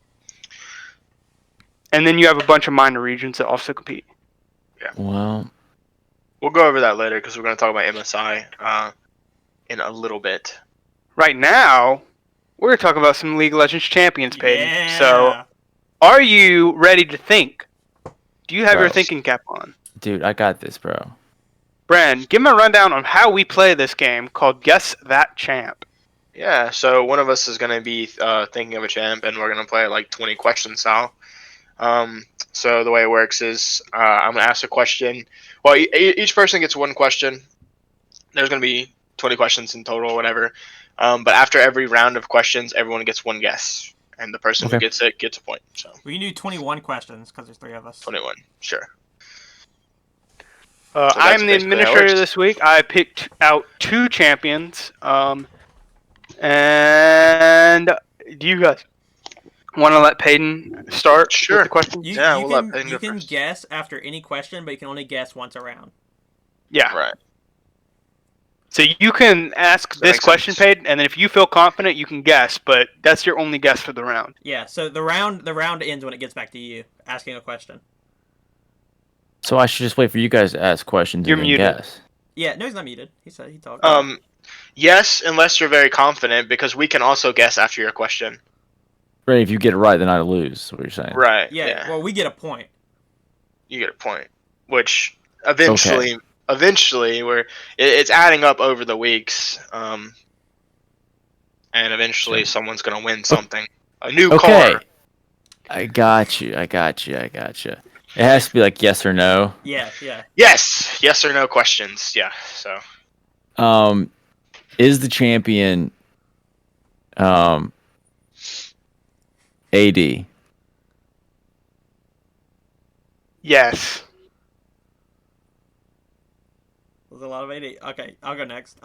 And then you have a bunch of minor regions that also compete. Yeah. Well, we'll go over that later because we're going to talk about MSI in a little bit. Right now, we're going to talk about some League of Legends champions, Peyton. Yeah. So, are you ready to think? Do you have your thinking cap on? dude, I got this, bro. Bren, give him a rundown on how we play this game called Guess That Champ. Yeah, so one of us is going to be thinking of a champ, and we're going to play like 20 question style. So the way it works is I'm going to ask a question. Well, each person gets 1 question. There's going to be 20 questions in total, whatever. But after every round of questions, everyone gets 1 guess. And the person who gets it gets a point. So We can do 21 questions because there's 3 of us. 21, sure. I'm the administrator this week. I picked out 2 champions. And do you guys want to let Peyton start with the question? You can guess after any question, but you can only guess once a round. Yeah. Right. So you can ask this question, Peyton, and then if you feel confident, you can guess, but that's your only guess for the round. Yeah, so the round ends when it gets back to you asking a question. So I should just wait for you guys to ask questions You're and then muted. guess. Yeah, no, he's not muted. He said he talked. Yes, unless you're very confident, because we can also guess after your question. Right, if you get it right, then I lose. Is what you're saying? Right. Yeah. Well, we get a point. You get a point, which eventually, it's adding up over the weeks, and eventually someone's gonna win something, a new car. I got you. It has to be like yes or no. Yeah. Yes or no questions. Yeah. So. Is the champion AD? Yes. There's a lot of 80. Okay, I'll go next.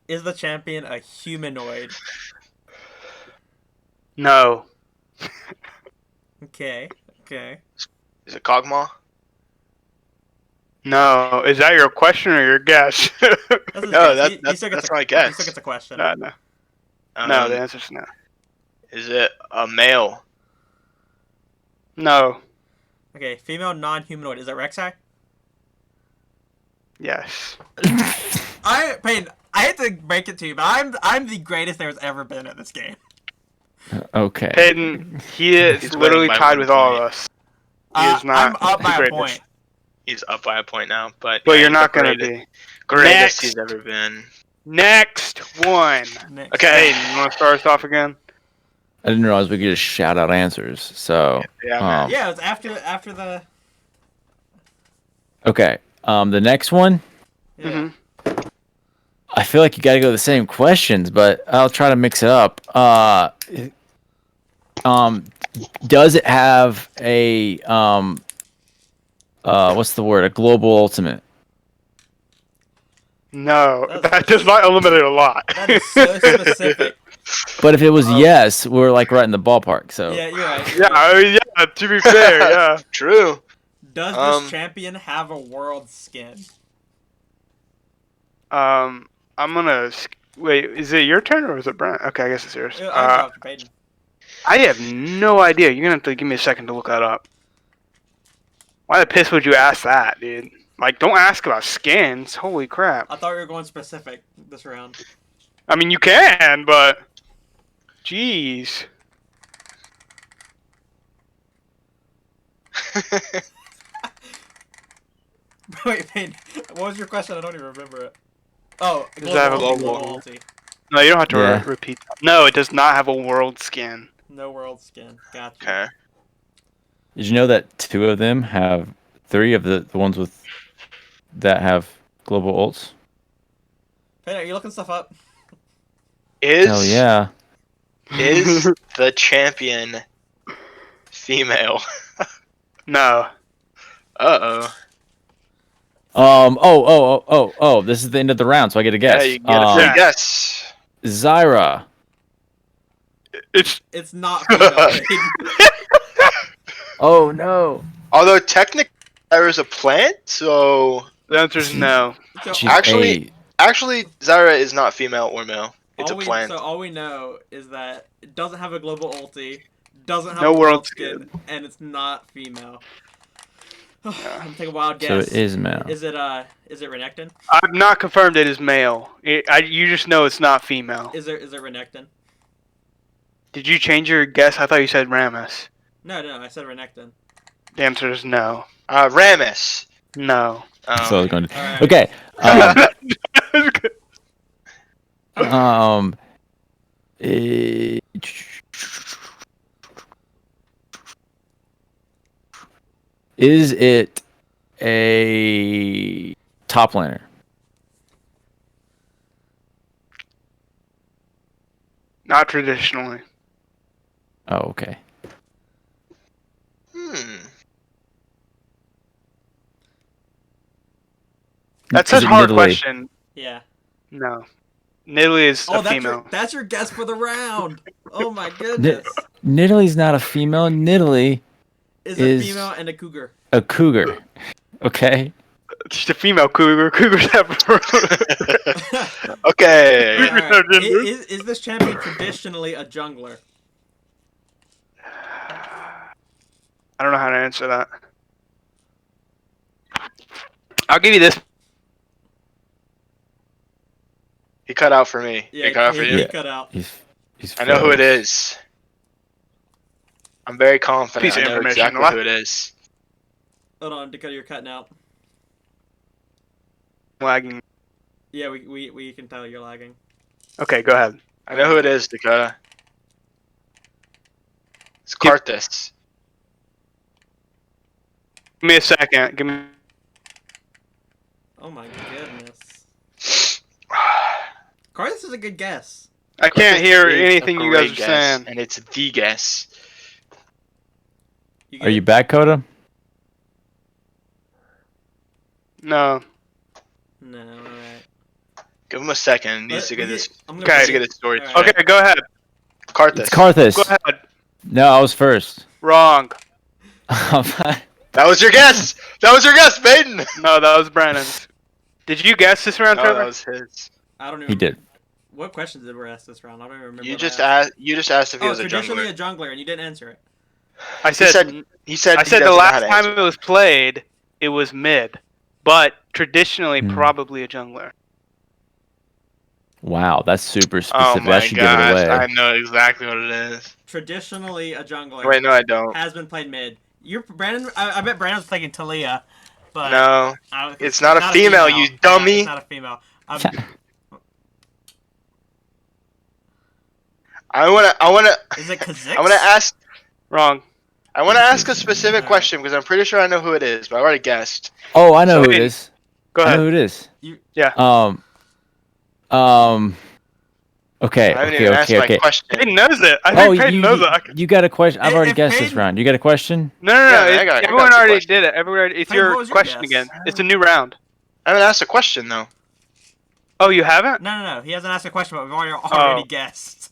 Is the champion a humanoid? No. Okay. Okay. Is it Kog'Maw? No. Is that your question or your guess? That's his No, guess. He still gets that's my He guess. still gets a question. no, no. No, the Um, answer's no. is it a male? No. Okay, female non-humanoid. Is it Rek'Sai? Yes. Payne, I hate to break it to you, but I'm the greatest there's ever been at this game. Okay. Peyton, he is He's literally winning by tied 1 with all of point. us. He is I'm not up the by a greatest. point. He's up by a point now, but But yeah, you're he's the not gonna greatest, be. greatest Next. he's ever been. Next one. Next. Okay. Peyton, you want to start us off again? I didn't realize we could just shout out answers. So, Yeah, man. Yeah, it was after the. okay. The next one, Yeah. Mm-hmm. I feel like you got to go the same questions, but I'll try to mix it up. Does it have a what's the word? A global ultimate? No, That's- that does not eliminate a lot. That is so specific. But if it was yes, we're like right in the ballpark. So Yeah, you're right. Yeah, I mean, yeah. To be fair, yeah. True. Does this champion have a world skin? I'm gonna wait. Is it your turn or is it Brent? Okay, I guess it's yours. I'll go after Peyton. I have no idea. You're gonna have to give me a second to look that up. Why the piss would you ask that, dude? Like, don't ask about skins. Holy crap. I thought we were going specific this round. I mean, you can, but jeez. Wait, Peyton, what was your question? I don't even remember it. Oh, Does that have a global ulti. No, you don't have to Yeah. repeat that. No, it does not have a world skin. No world skin. Gotcha. Okay. did you know that 2 of them have 3 of the ones with that have global ults? Peyton, are you looking stuff up? Hell yeah. Is the champion female? No. Uh-oh. This is the end of the round, so I get a guess. Yeah, you get a free Yeah. guess. Zyra. It's It's not female. Peyton. Oh no. Although technically there is a plant, so the answer's no. So She's Actually- actually Zyra is not female or male. It's a plant. So all we know is that it doesn't have a global ulti, doesn't have No a world world skin, and it's not female. I'm gonna take a wild So guess. it is male. Is it Renekton? I've not confirmed it is male. You just know it's not female. Is it Renekton? Did you change your guess? I thought you said Rammus. No, I said Renekton. The answer is no. Ramus. No. Oh. So I was going to. Alright. Okay. Eh, is it a top laner? Not traditionally. Oh, okay. That's Is a it hard Nidalee? question. Yeah. No. Nidalee is Oh, a female. that's your guess for the round. Oh my goodness. Nidalee's not a female. Nidalee Is is- a female and a cougar. a cougar. Okay. She's a female cougar. Cougars have. Okay. Alright. gender. Is this champion traditionally a jungler? I don't know how to answer that. I'll give you this. He cut out for me. Yeah, he cut out for he you. Yeah. cut out. He's I know who it froze. is. I'm very confident. Piece of I know information. exactly What? who it is. Hold on, Dakota, you're cutting out. Lagging. Yeah, we can tell you're lagging. Okay, go ahead. I know who it is, Dakota. It's Karthus. Give me a second. Give me. Oh my goodness. Karthus is a good guess. I can't Karthus hear is a anything you guys great are guess, saying. and it's the guess. You Are you get- back, Coda? No. No, alright. Give him a second. He needs to get this. I'm Okay. gonna Needs to get his story. Alright. straight. Okay, go ahead. Karthus. It's Karthus. Go ahead. No, I was first. Wrong. That was your guess. That was your guess, Baden. No, that was Brandon's. Did you guess this round, No, Trevor? that was his. I don't even. He did. What questions did we ask this round? I don't even remember. You what just I asked. asked. You just asked if he was a traditionally jungler. a jungler, and you didn't answer it. I said He said I he said the doesn't know how last to time answer. it was played, it was mid, but traditionally Hmm. probably a jungler. Wow, that's super Oh specific. my That should give it gosh, away. I know exactly what it is. Traditionally a jungler. Wait, no, I don't. Has been played mid. You're Brandon. I bet Brandon's thinking Talia, but No, I- it's not a female, you dummy. Yeah, it's not a female. I wanna, Is it Kha'Zix? I wanna ask. Wrong. I wanna ask a specific Alright. question because I'm pretty sure I know who it is, but I already guessed. Oh, I know So who it in- is. Go I know ahead. who it is. Yeah. Okay. I haven't even asked my question. Peyton knows it. I Oh, think Peyton knows it. you got a question. I've already If guessed this Peyton- round. You got a question? No. Yeah, I got Everyone the already question. did it. Everyone already, it's Peyton, what your was your question guess? again. It's a new round. I haven't asked a question though. Oh, you haven't? No. He hasn't asked a question, but we've already guessed.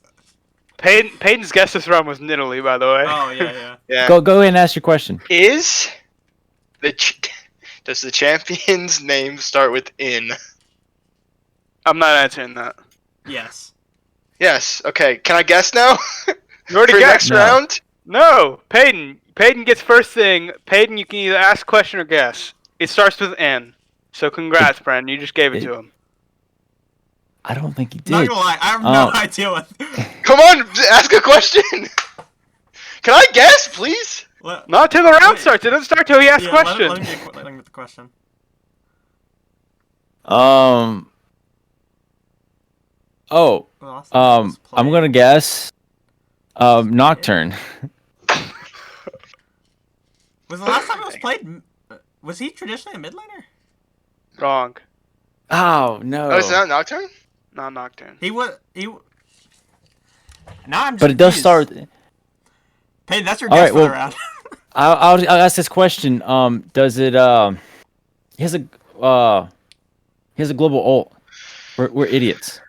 Peyton's guess this round was Nidalee, by the way. Oh yeah. Yeah. Go ahead and ask your question. Does the champion's name start with N? I'm not answering that. Yes. Yes. Okay. Can I guess now? You already For guessed. next round? No, Peyton. Peyton gets first thing. Peyton, you can either ask, question, or guess. It starts with N. So congrats, Brandon. You just gave it to him. I don't think he did. Not gonna lie, I have no idea what. Come on, ask a question. Can I guess, please? Not till the round starts. It doesn't start till he asks a question. Let him get the question. Oh. I'm gonna guess. Nocturne. Was the last time it was played? Was he traditionally a mid laner? Wrong. Oh no. Oh, is it not Nocturne? Not Nocturne. He was. Now I'm. But it does start. Peyton, that's your All guess right, for the well- round. I'll ask this question. Does it? He has a global ult. We're idiots.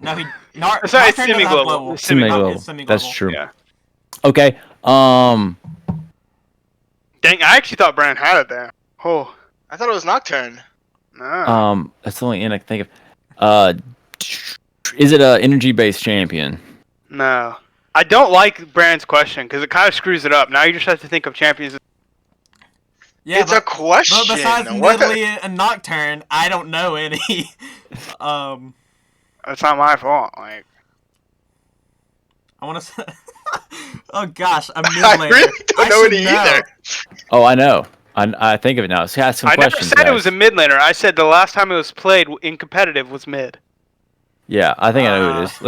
No, he. Sorry, it's Nocturne doesn't have semi-global. global. It's semi-global. It's semi-global. That's true. Yeah. Okay. Dang, I actually thought Brandon had it there. Oh. I thought it was Nocturne. No. That's the only end I can think of. Is it a energy based champion? No. I don't like Brandon's question because it kind of screws it up. Now you just have to think of champions. Yeah, It's a question. But besides What? Nidalee and Nocturne, I don't know any. It's not my fault. Like, I want to say. Oh gosh, a mid I laner. really don't know any either. Oh, I know. I think of it now. Let's ask some I never questions. said it guys. was a mid laner. I said the last time it was played in competitive was mid. Yeah, I think I know who it is.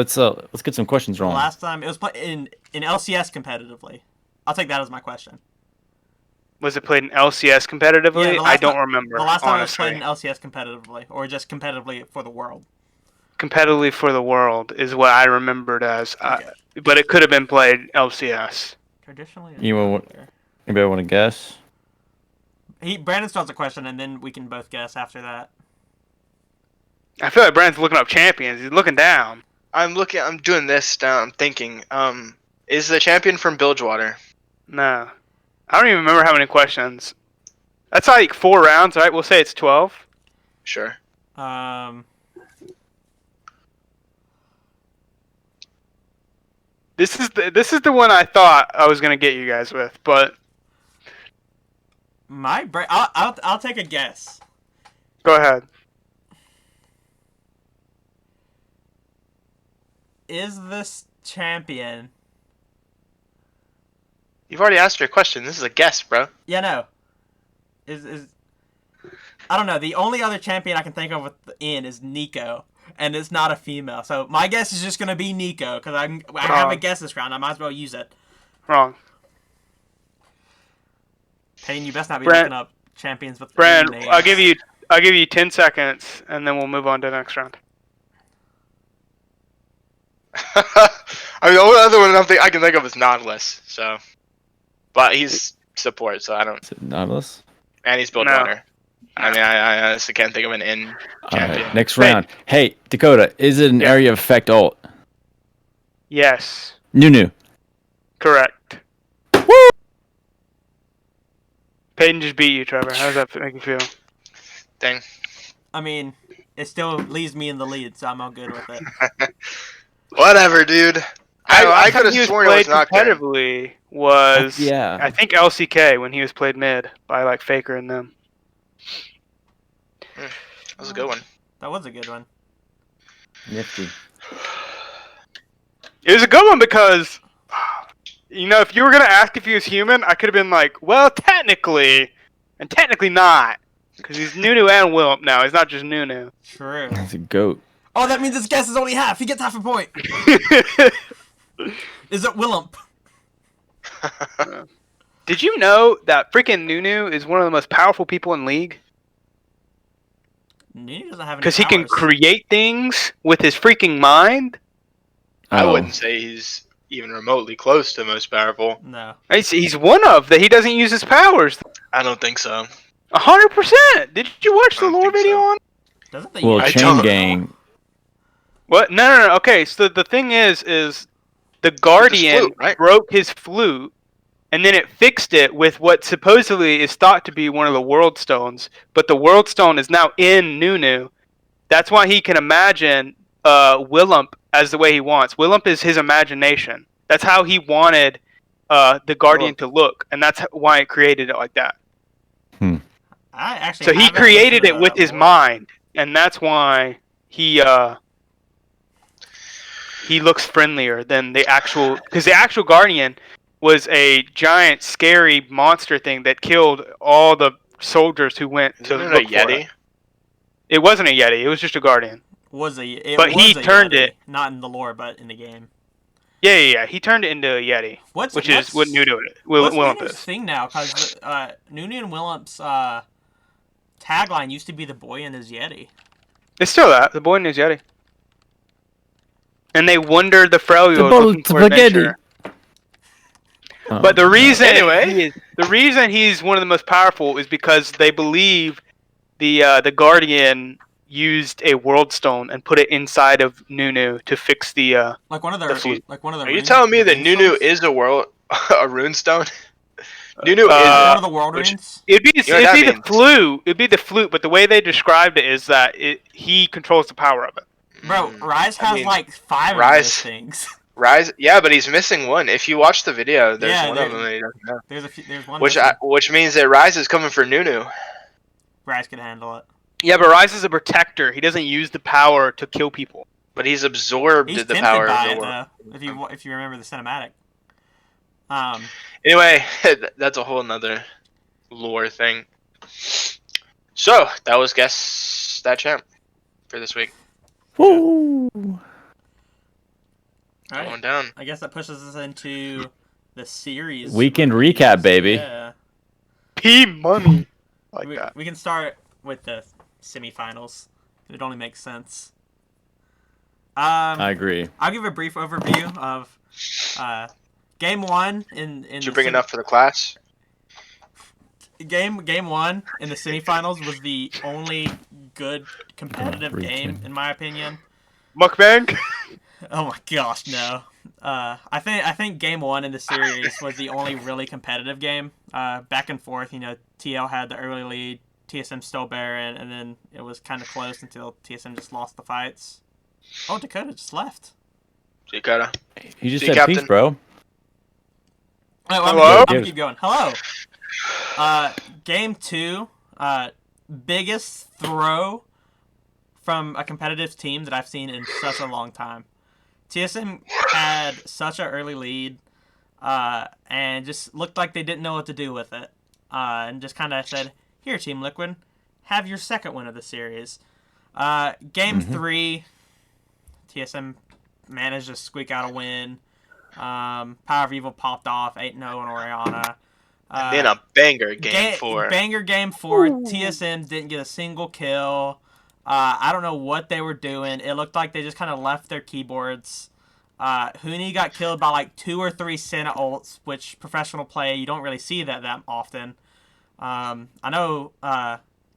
Let's get some questions The wrong. last time it was played in LCS competitively. I'll take that as my question. Was it played in LCS competitively? Yeah, the I last don't time- remember. The last time honestly. it was played in LCS competitively, or just competitively for the world. Competitively for the world is what I remembered as. Okay. But it could have been played LCS. Traditionally. Anybody want to guess? Brandon starts a question, and then we can both guess after that. I feel like Brandon's looking up champions. He's looking down. I'm doing this down. I'm thinking. Is the champion from Bilgewater? No. I don't even remember how many questions. That's like 4 rounds, right? We'll say it's 12. Sure. This is the one I thought I was gonna get you guys with, but I'll take a guess. go ahead. Is this champion? You've already asked your question. This is a guess, bro. Yeah, no. Is I don't know. The only other champion I can think of with the N is Nico, and it's not a female. So my guess is just gonna be Nico because I have a guess this round. I might as well use it. Wrong. Payne, you best not be Brand- looking up champions with Brand, names. I'll give you 10 seconds, and then we'll move on to the next round. I mean, the only other one I can think of is Nautilus. So, but he's support, so I don't. Is it Nautilus? And he's Bilgewater. I mean, I honestly can't think of an N champion. Alright, next round. Hey, Dakota, is it an area of effect ult? Yes. Nunu. Correct. Peyton just beat you, Trevor. How does that make you feel? Dang. I mean, it still leaves me in the lead, so I'm all good with it. Whatever, dude. I could have he was sworn it played was Nocturne. competitively was Yeah. I think LCK when he was played mid by like Faker and them. That was a good one. That was a good one. Nifty. It was a good one because, you know, if you were gonna ask if he was human, I could have been like, well, technically, and technically not, because he's Nunu and Willump now. He's not just Nunu. True. That's a goat. Oh, that means his guess is only half. He gets half a point. Is it Willump? Did you know that freaking Nunu is one of the most powerful people in League? Nunu doesn't have any Because he can powers. create things with his freaking mind. I Oh. wouldn't say he's even remotely close to most powerful. No. He's one of that. He doesn't use his powers. I don't think so. 100%. Did you watch the I don't lore think video so. on? Doesn't the Well, I Yeti- Chain don't- Gang. What? No. Okay, so the thing is the Guardian flute, right? broke his flute, and then it fixed it with what supposedly is thought to be one of the World Stones. But the World Stone is now in Nunu. That's why he can imagine Willump as the way he wants. Willump is his imagination. That's how he wanted the Guardian to look, and that's why it created it like that. I actually. So he haven't created listened it to with that his lore. mind, and that's why he looks friendlier than the actual. Because the actual Guardian was a giant, scary monster thing that killed all the soldiers who went to Isn't it a look for Yeti? it. It wasn't a Yeti. It was just a Guardian. But But he turned it. not in the lore, but in the game. Yeah. He turned it into a Yeti, which is what Nunu What's Willump Nunu's is. thing now? Because Nunu and Willump's tagline used to be "the boy and his Yeti." It's still that. The boy and his Yeti. And they wander the Freljord The boat looking for spaghetti. adventure. Oh, But the reason Anyway. the reason he's one of the most powerful is because they believe the Guardian used a World Stone and put it inside of Nunu to fix the Like one of their, The flute. like one of the. Are you telling me that Nunu is a rune stone? Nunu one Uh, of the world which- runes? it'd be You know what that the means? flute. It'd be the flute, but the way they described it is that he controls the power of it. Bro, Rise has mean, like 5 of Rise- those things. Rise, yeah, but he's missing one. If you watch the video, there's Yeah, one of them that he doesn't have. There's one. Which means that Rise is coming for Nunu. Rise can handle it. Yeah, but Rise is a protector. He doesn't use the power to kill people. But he's absorbed He's the tempted power by of it the world. though. If you remember the cinematic. Anyway, that's a whole nother lore thing. So, that was Guess That Champ for this week. Woo. Alright, Going down. I guess that pushes us into the series. Weekend reviews. recap, baby. Yeah. P money like we, that. we can start with the semifinals. It only makes sense. I agree. I'll give a brief overview of game one in Did you bring enough for the class? Game one in the semifinals was the only good competitive game in my opinion. Mukbang. Oh my gosh, no. I think game one in the series was the only really competitive game. Back and forth, you know, TL had the early lead, TSM stole Baron, and then it was kind of close until TSM just lost the fights. Oh, Dakota just left. Dakota. You just See, said Captain? peace, bro. Oh, Hello? I'm gonna keep going. Hello. Game two, biggest throw from a competitive team that I've seen in such a long time. TSM had such an early lead, and just looked like they didn't know what to do with it, and just kind of said, "Here, Team Liquid, have your second win of the series." Game three, TSM managed to squeak out a win. Power of Evil popped off 8-0 on Oriana. Then a banger game four. Banger game four. TSM didn't get a single kill. I don't know what they were doing. It looked like they just kind of left their keyboards. Huni got killed by like 2 or 3 Senna ults, which professional play, you don't really see that often. I know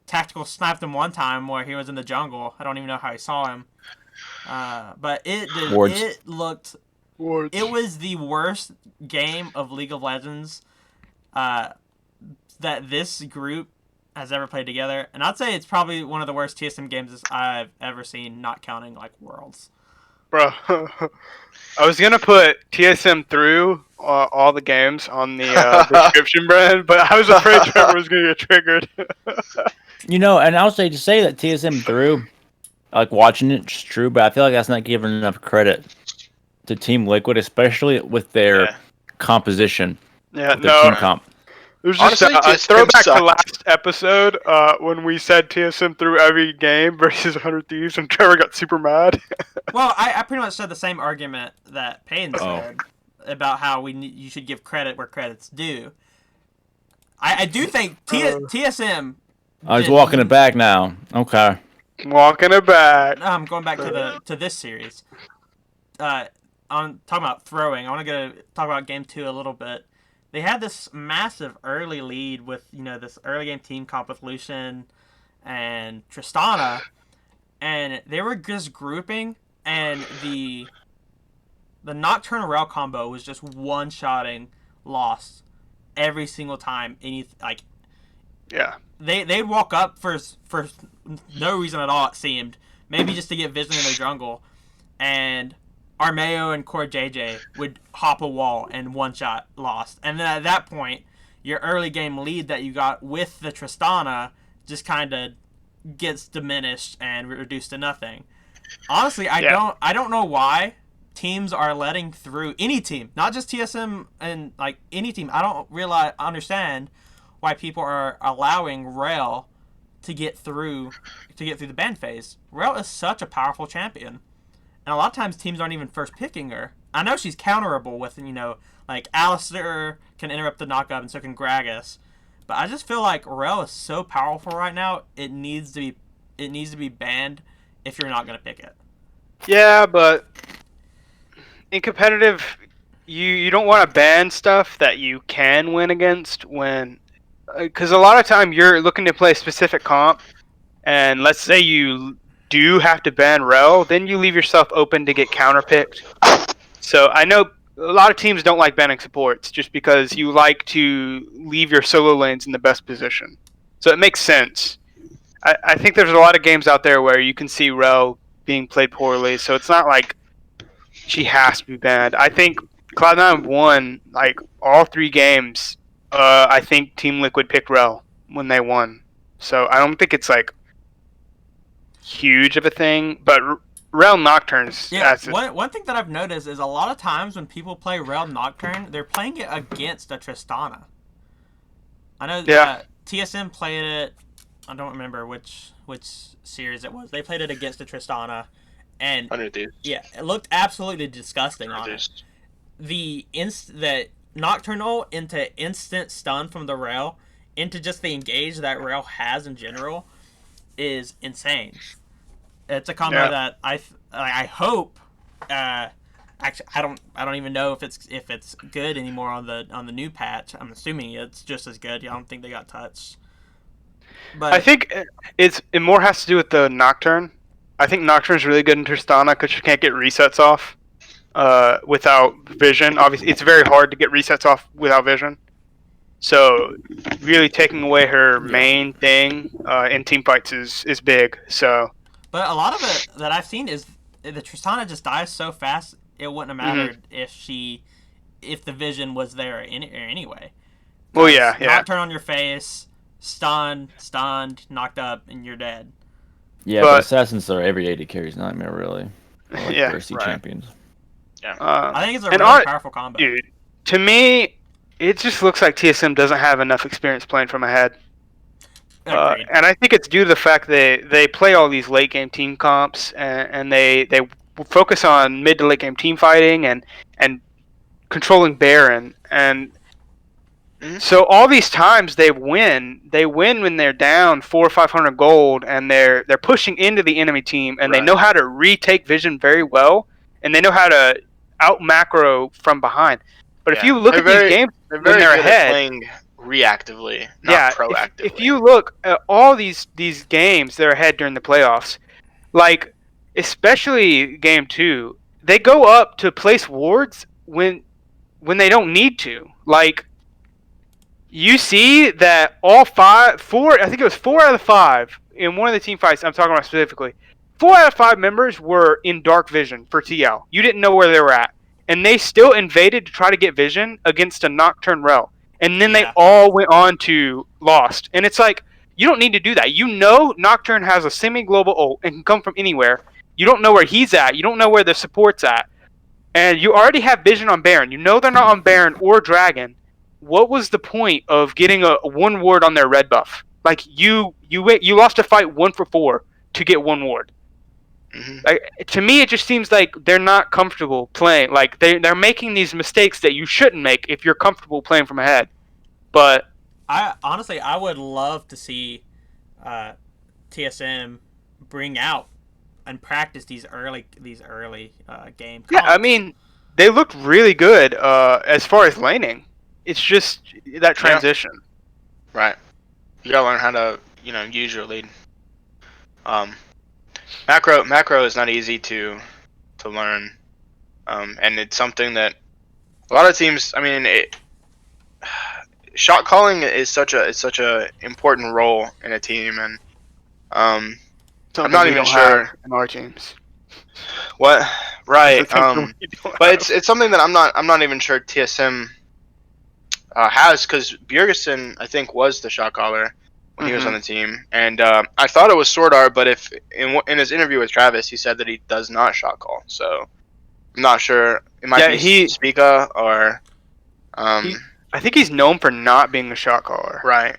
Tactical sniped him one time where he was in the jungle. I don't even know how he saw him. But Wards. it looked... It was the worst game of League of Legends that this group has ever played together, and I'd say it's probably one of the worst TSM games I've ever seen, not counting like Worlds. Bro, I was gonna put TSM through all the games on the description, Brand, but I was afraid Trevor was gonna get triggered. You know, and I'll say to say that TSM through, like watching it's true, but I feel like that's not giving enough credit to Team Liquid, especially with their composition, Yeah, their no. team comp. It was just Honestly, a TSM throwback to sucked. last episode when we said TSM through every game versus 100 Thieves, and Trevor got super mad. Well, I pretty much said the same argument that Payne Oh. said about how you should give credit where credit's due. I do think TSM. I was walking it back now. Okay. Walking it back. I'm going back to this series. On talking about throwing, I want to talk about game 2 a little bit. They had this massive early lead with this early game team comp with Lucian and Tristana, and they were just grouping, and the Nocturnal Rail combo was just one-shotting lost every single time. Yeah. They'd walk up for no reason at all, it seemed. Maybe just to get vision in the jungle. And Armao and Core JJ would hop a wall and one shot lost. And then at that point, your early game lead that you got with the Tristana just kind of gets diminished and reduced to nothing. Honestly, I don't know why teams are letting through any team, not just TSM and like any team. I don't understand why people are allowing Rail to get through the ban phase. Rail is such a powerful champion, and a lot of times teams aren't even first picking her. I know she's counterable with like Alistair can interrupt the knockup and so can Gragas, but I just feel like Rail is so powerful right now. It needs to be banned if you're not gonna pick it. Yeah, but in competitive, you don't want to ban stuff that you can win against when, because a lot of time you're looking to play a specific comp, and let's say you do have to ban Rel, then you leave yourself open to get counterpicked. So I know a lot of teams don't like banning supports just because you like to leave your solo lanes in the best position. So it makes sense. I think there's a lot of games out there where you can see Rel being played poorly, so it's not like she has to be banned. I think Cloud9 won like all 3 games. I think Team Liquid picked Rel when they won, so I don't think it's like huge of a thing. But Rel Nocturnes. Yeah, one thing that I've noticed is a lot of times when people play Rel Nocturne, they're playing it against a Tristana. I know TSM played it. I don't remember which series it was. They played it against a Tristana, and yeah, it looked absolutely disgusting on it. The Nocturnal into instant stun from the Rail into just the engage that Rail has in general is insane. It's a combo that I hope. Actually, I don't even know if it's good anymore on the new patch. I'm assuming it's just as good. I don't think they got touched. But I think it more has to do with the Nocturne. I think Nocturne is really good in Tristana because she can't get resets off without vision. Obviously, it's very hard to get resets off without vision. So, really taking away her main thing in team fights is big. So, but a lot of it that I've seen is the Tristana just dies so fast. It wouldn't have mattered if the vision was there anyway. Well, yeah. Nocturne on your face, stunned, knocked up, and you're dead. Yeah, but Assassins are every AD carries nightmare, really. Or like first champions. Yeah. I think it's a really powerful combo. Dude, to me, it just looks like TSM doesn't have enough experience playing from ahead. And I think it's due to the fact that they play all these late game team comps and they focus on mid to late game team fighting and controlling Baron. And so all these times they win when they're down 400 or 500 gold and they're pushing into the enemy team and they know how to retake vision very well and they know how to out macro from behind. But if you look at these games when they're ahead, playing reactively, not proactively. If you look at all these games they're ahead during the playoffs, like especially game 2, they go up to place wards when they don't need to. Like you see that four, I think it was 4 out of 5 in one of the team fights I'm talking about specifically. 4 out of 5 members were in dark vision for TL. You didn't know where they were at. And they still invaded to try to get vision against a Nocturne Rel. And then they Yeah. all went on to Lost. And it's like, you don't need to do that. You know Nocturne has a semi-global ult and can come from anywhere. You don't know where he's at. You don't know where the support's at. And you already have vision on Baron. You know they're not on Baron or Dragon. What was the point of getting a one ward on their red buff? Like you lost a fight 1 for 4 to get one ward. Mhm. Like, to me, it just seems like they're not comfortable playing. Like they're making these mistakes that you shouldn't make if you're comfortable playing from ahead. But I honestly, I would love to see TSM bring out and practice these early game yeah, I comps. mean, they looked really good as far as laning. It's just that transition. Right. You gotta learn how to, use your lead. Macro is not easy to learn, and it's something that a lot of teams. I mean, shot calling is such a important role in a team, and I'm Something not we even don't sure have in our teams. what. Right. It's something we don't But have. it's something that I'm not even sure TSM has, because Bjergsen, I think, was the shot caller when he was on the team, and I thought it was Sword Art, but if in his interview with Travis, he said that he does not shot call, so I'm not sure. It might be Spica or I think he's known for not being a shot caller. right.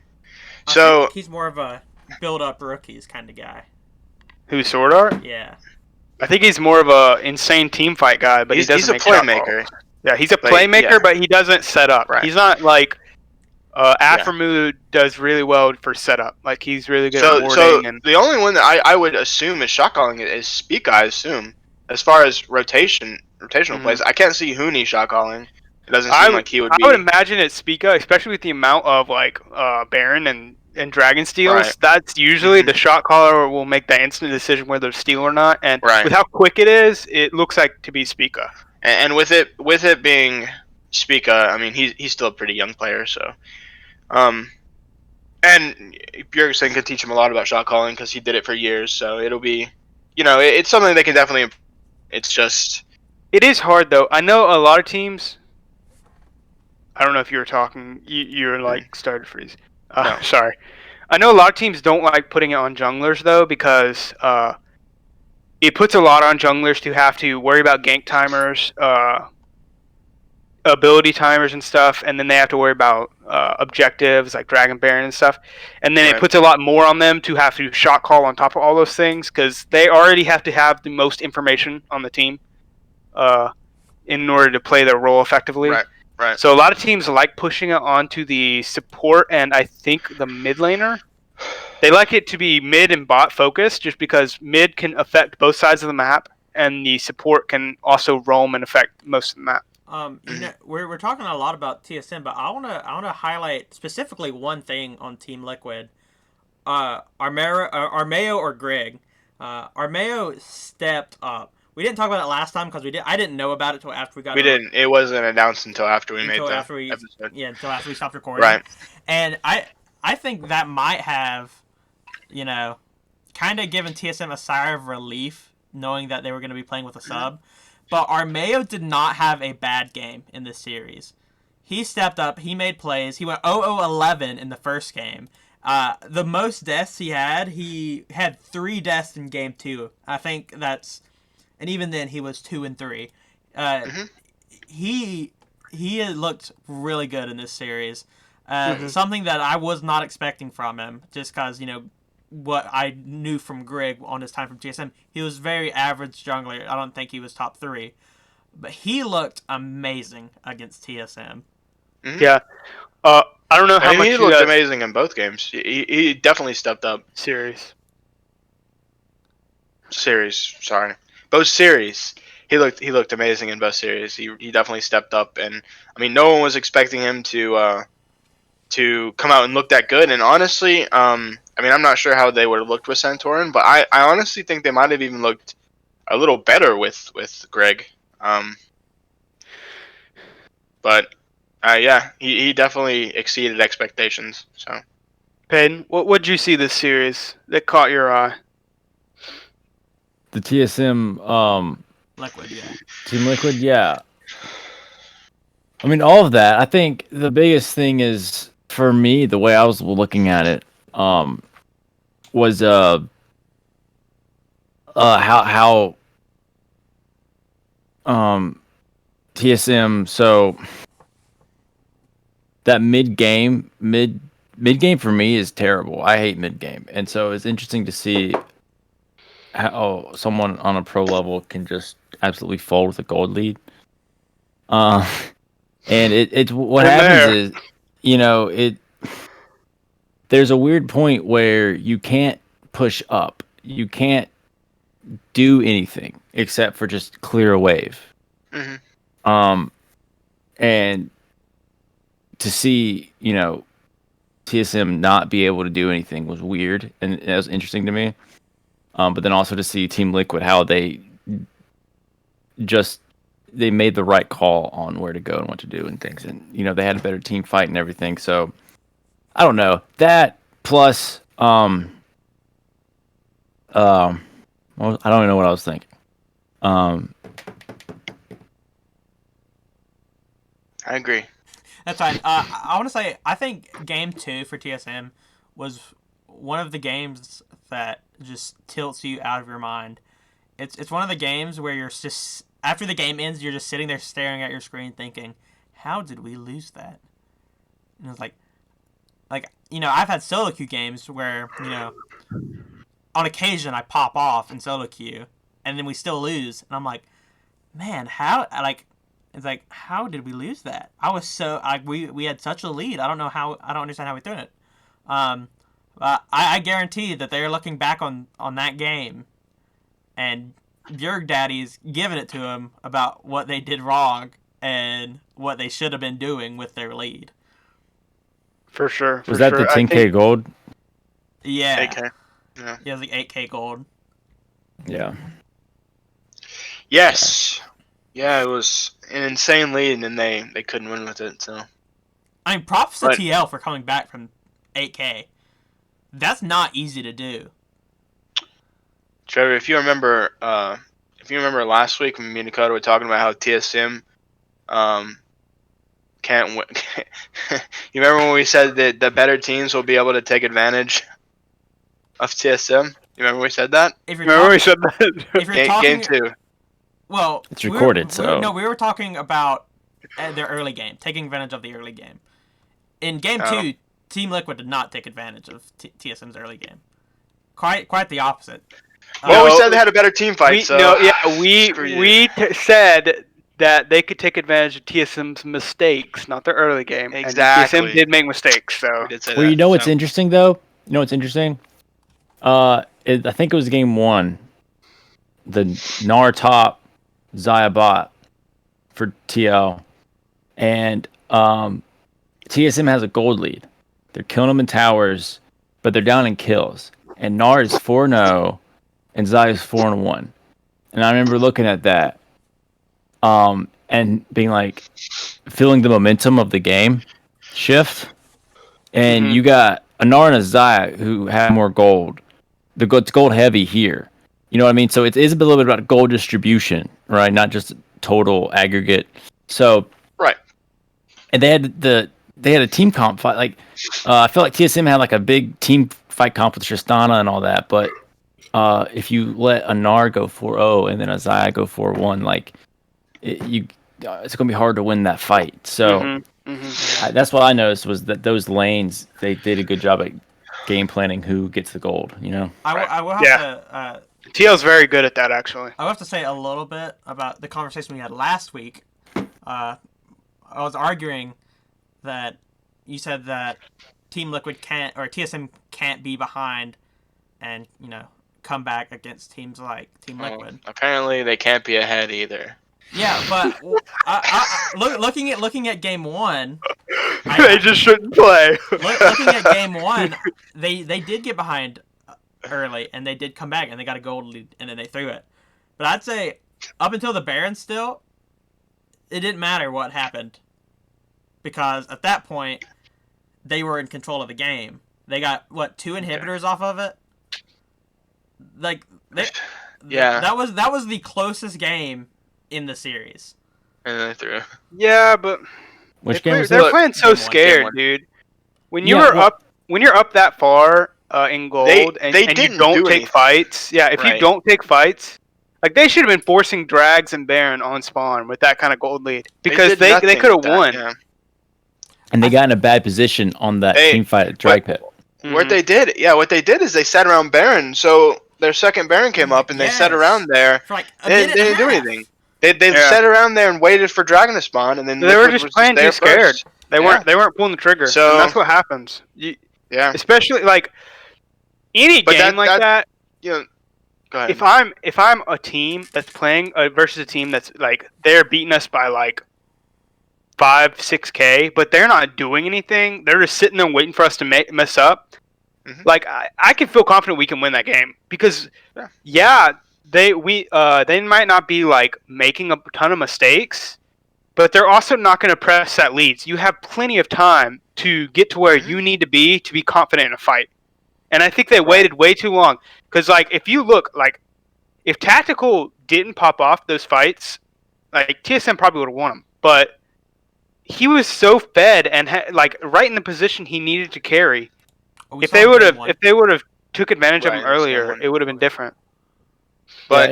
I So think he's more of a build up rookies kind of guy. Who's Sword Art? Yeah. I think he's more of a insane team fight guy, but he doesn't he's a make shot playmaker. calls. Yeah, he's a But, playmaker, yeah. but he doesn't set up. Right. He's not like Aframu does really well for setup. Like he's really good at warding. And the only one that I would assume is shot calling is Spica. I assume, as far as rotational plays, I can't see Hooney shot calling. It doesn't seem like he would be. I would imagine it's Spica, especially with the amount of like Baron and Dragon steals. Right. That's usually the shot caller will make that instant decision whether to steal or not. And Right. with how quick it is, it looks like to be Spica. And with it being Spica, I mean he's still a pretty young player, so and Bjergsen can teach him a lot about shot calling because he did it for years. So it'll be, it's something they can definitely improve. It's just It is hard though. I know a lot of teams. I don't know if you were talking. You were like started to freeze. No. Sorry. I know a lot of teams don't like putting it on junglers though because it puts a lot on junglers to have to worry about gank timers, ability timers and stuff, and then they have to worry about objectives like Dragon Baron and stuff. And then it puts a lot more on them to have to shot call on top of all those things because they already have to have the most information on the team in order to play their role effectively. Right. So a lot of teams like pushing it onto the support and I think the mid laner. They like it to be mid and bot focused just because mid can affect both sides of the map and the support can also roam and affect most of the map. We're talking a lot about TSM, but I wanna highlight specifically one thing on Team Liquid. Armao or Greg. Armao stepped up. We didn't talk about it last time because I didn't know about it until after we got. We didn't. It wasn't announced until after we made the episode. Yeah, until after we stopped recording. Right. And I think that might have, kind of given TSM a sigh of relief knowing that they were going to be playing with a sub. But Armao did not have a bad game in this series. He stepped up. He made plays. He went 0-11 in the first game. The most deaths he had 3 deaths in game 2. I think that's, and even then he was 2 and 3. He had looked really good in this series. Something that I was not expecting from him, just because what I knew from Greg on his time from TSM. He was very average jungler. I don't think he was top 3, but he looked amazing against TSM. Yeah. I don't know how much he looked amazing in both games. He definitely stepped up. Series, sorry. Both series. He looked amazing in both series. He definitely stepped up, and I mean no one was expecting him to come out and look that good. And honestly, I mean I'm not sure how they would have looked with Santorin, but I honestly think they might have even looked a little better with Greg. But Yeah, he definitely exceeded expectations. So Peyton, what did you see this series that caught your eye? The TSM Liquid, yeah. Team Liquid, yeah. I mean, all of that. I think the biggest thing is for me, the way I was looking at it, was how um TSM. So that mid game for me is terrible. I hate mid game, and so it's interesting to see how someone on a pro level can just absolutely fold with a gold lead. Uh, and it what Been happens there. is, it there's a weird point where you can't push up. You can't do anything except for just clear a wave. hmm Um, and to see, TSM not be able to do anything was weird, and that was interesting to me. But then also to see Team Liquid how just they made the right call on where to go and what to do and things, and they had a better team fight and everything. So I don't know that plus well, I don't even know what I was thinking. Um, I agree. That's fine. I want to say I think Game 2 for TSM was one of the games that just tilts you out of your mind. It's one of the games where you're just after the game ends, you're just sitting there staring at your screen, thinking, "How did we lose that?" And it's like I've had solo queue games where on occasion I pop off in solo queue, and then we still lose, and I'm like, man, how like. It's like, how did we lose that? I was so like we had such a lead. I don't understand how we threw it. Um, I guarantee that they're looking back on that game, and Bjerg Daddy's giving it to them about what they did wrong and what they should have been doing with their lead. For sure. was that the I 10K think gold? Yeah, AK. Yeah. yeah, it was like 8K gold. Yeah. Yes. Yeah, it was an insane lead, and then they couldn't win with it. So, I mean, props to But- TL for coming back from 8K. That's not easy to do. Trevor, if you remember last week when me and Dakota were talking about how TSM can't win. You remember when we said that the better teams will be able to take advantage of TSM? You remember we said that? If you're remember we talking, said that. if you're talking, Game 2. well, It's recorded, so- no, we were talking about their early game, taking advantage of the early game. In Game Oh. 2, Team Liquid did not take advantage of TSM's early game. Quite the opposite. Well, we No, said they had a better team fight. we we said that they could take advantage of TSM's mistakes, not their early game. Exactly. And TSM did make mistakes, so did say Well, that. you know what's so. interesting though? You know what's interesting? I think it was game 1. The Nar top Zaya bot for TL, and TSM has a gold lead. They're killing them in towers, but they're down in kills. And Nar is 4-0, and Zaya is 4-1. And I remember looking at that, and being like, feeling the momentum of the game shift. And Mhm. you got a Nar and a Zaya who have more gold. It's gold heavy here. You know what I mean? So it is a little bit about gold distribution, right? Not just total aggregate. So Right. and they had a team comp fight. Like I feel like TSM had like a big team fight comp with Tristana and all that. But if you let a Nar go 4-0 and then a Zaya go 4-1, like it's gonna be hard to win that fight. So Mhm, mhm. that's what I noticed was that those lanes they did a good job at game planning who gets the gold. I will have Yeah. to. TL's very good at that, actually. I will have to say a little bit about the conversation we had last week. I was arguing that you said that Team Liquid can't or TSM can't be behind and come back against teams like Team Liquid. Apparently, they can't be ahead either. Yeah, but looking at game 1, They just shouldn't play. looking at game 1, they did get behind early and they did come back and they got a gold lead and then they threw it. But I'd say up until the Baron still, it didn't matter what happened. because at that point they were in control of the game. They got what 2 inhibitors off of it. Like Yeah. that was the closest game in the series. And then they threw. Yeah, but Which game was they're that? playing so Game one. scared, Game one. dude. When Yeah, you're up that far in gold and you didn't don't do take anything. fights, if you Right. don't take fights, like they should have been forcing Drags and Baron on spawn with that kind of gold lead because did they nothing could have with that, won. yeah. And they got in a bad position on that They- team fight at Drag Pit. What they did is they sat around Baron. So their second Baron came up, and they sat Yes. around there. For like a They minute didn't and a do half. anything. They Yeah. sat around there and waited for Dragon to spawn, and then They were Liquid just was playing there too scared. first. They weren't pulling the trigger. So- and that's what happens. Yeah, Especially like any But game like that. you know. Go ahead. If I'm a team that's playing versus a team that's like they're beating us by like 5-6K, but they're not doing anything. They're just sitting there waiting for us to mess up. Mhm. Like I can feel confident we can win that game because they might not be like making a ton of mistakes, but they're also not going to press that leads. You have plenty of time to get to where you need to be confident in a fight. And I think they waited way too long because like if you look like if Tactical didn't pop off those fights, like TSM probably would have won them, but he was so fed and like right in the position he needed to carry. We If saw they game would one. have took advantage of Right, him that's the earlier, one. it would have been different. But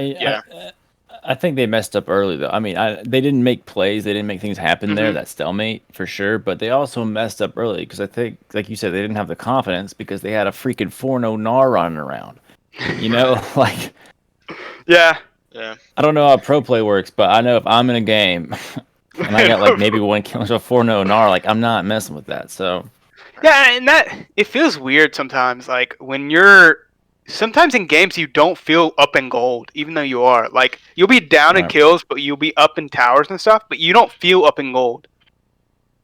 I think they messed up early though. I mean, they didn't make plays, they didn't make things happen there. That stalemate for sure. But they also messed up early because I think, like you said, they didn't have the confidence because they had a freaking 4-0 Gnar running around. You know, like Yeah. I don't know how pro play works, but I know if I'm in a game and I got like maybe 1 kill, so 4-0 Gnar, like I'm not messing with that. So Yeah, and that it feels weird sometimes. Like when sometimes in games you don't feel up in gold, even though you are. Like you'll be down in Right. kills, but you'll be up in towers and stuff, but you don't feel up in gold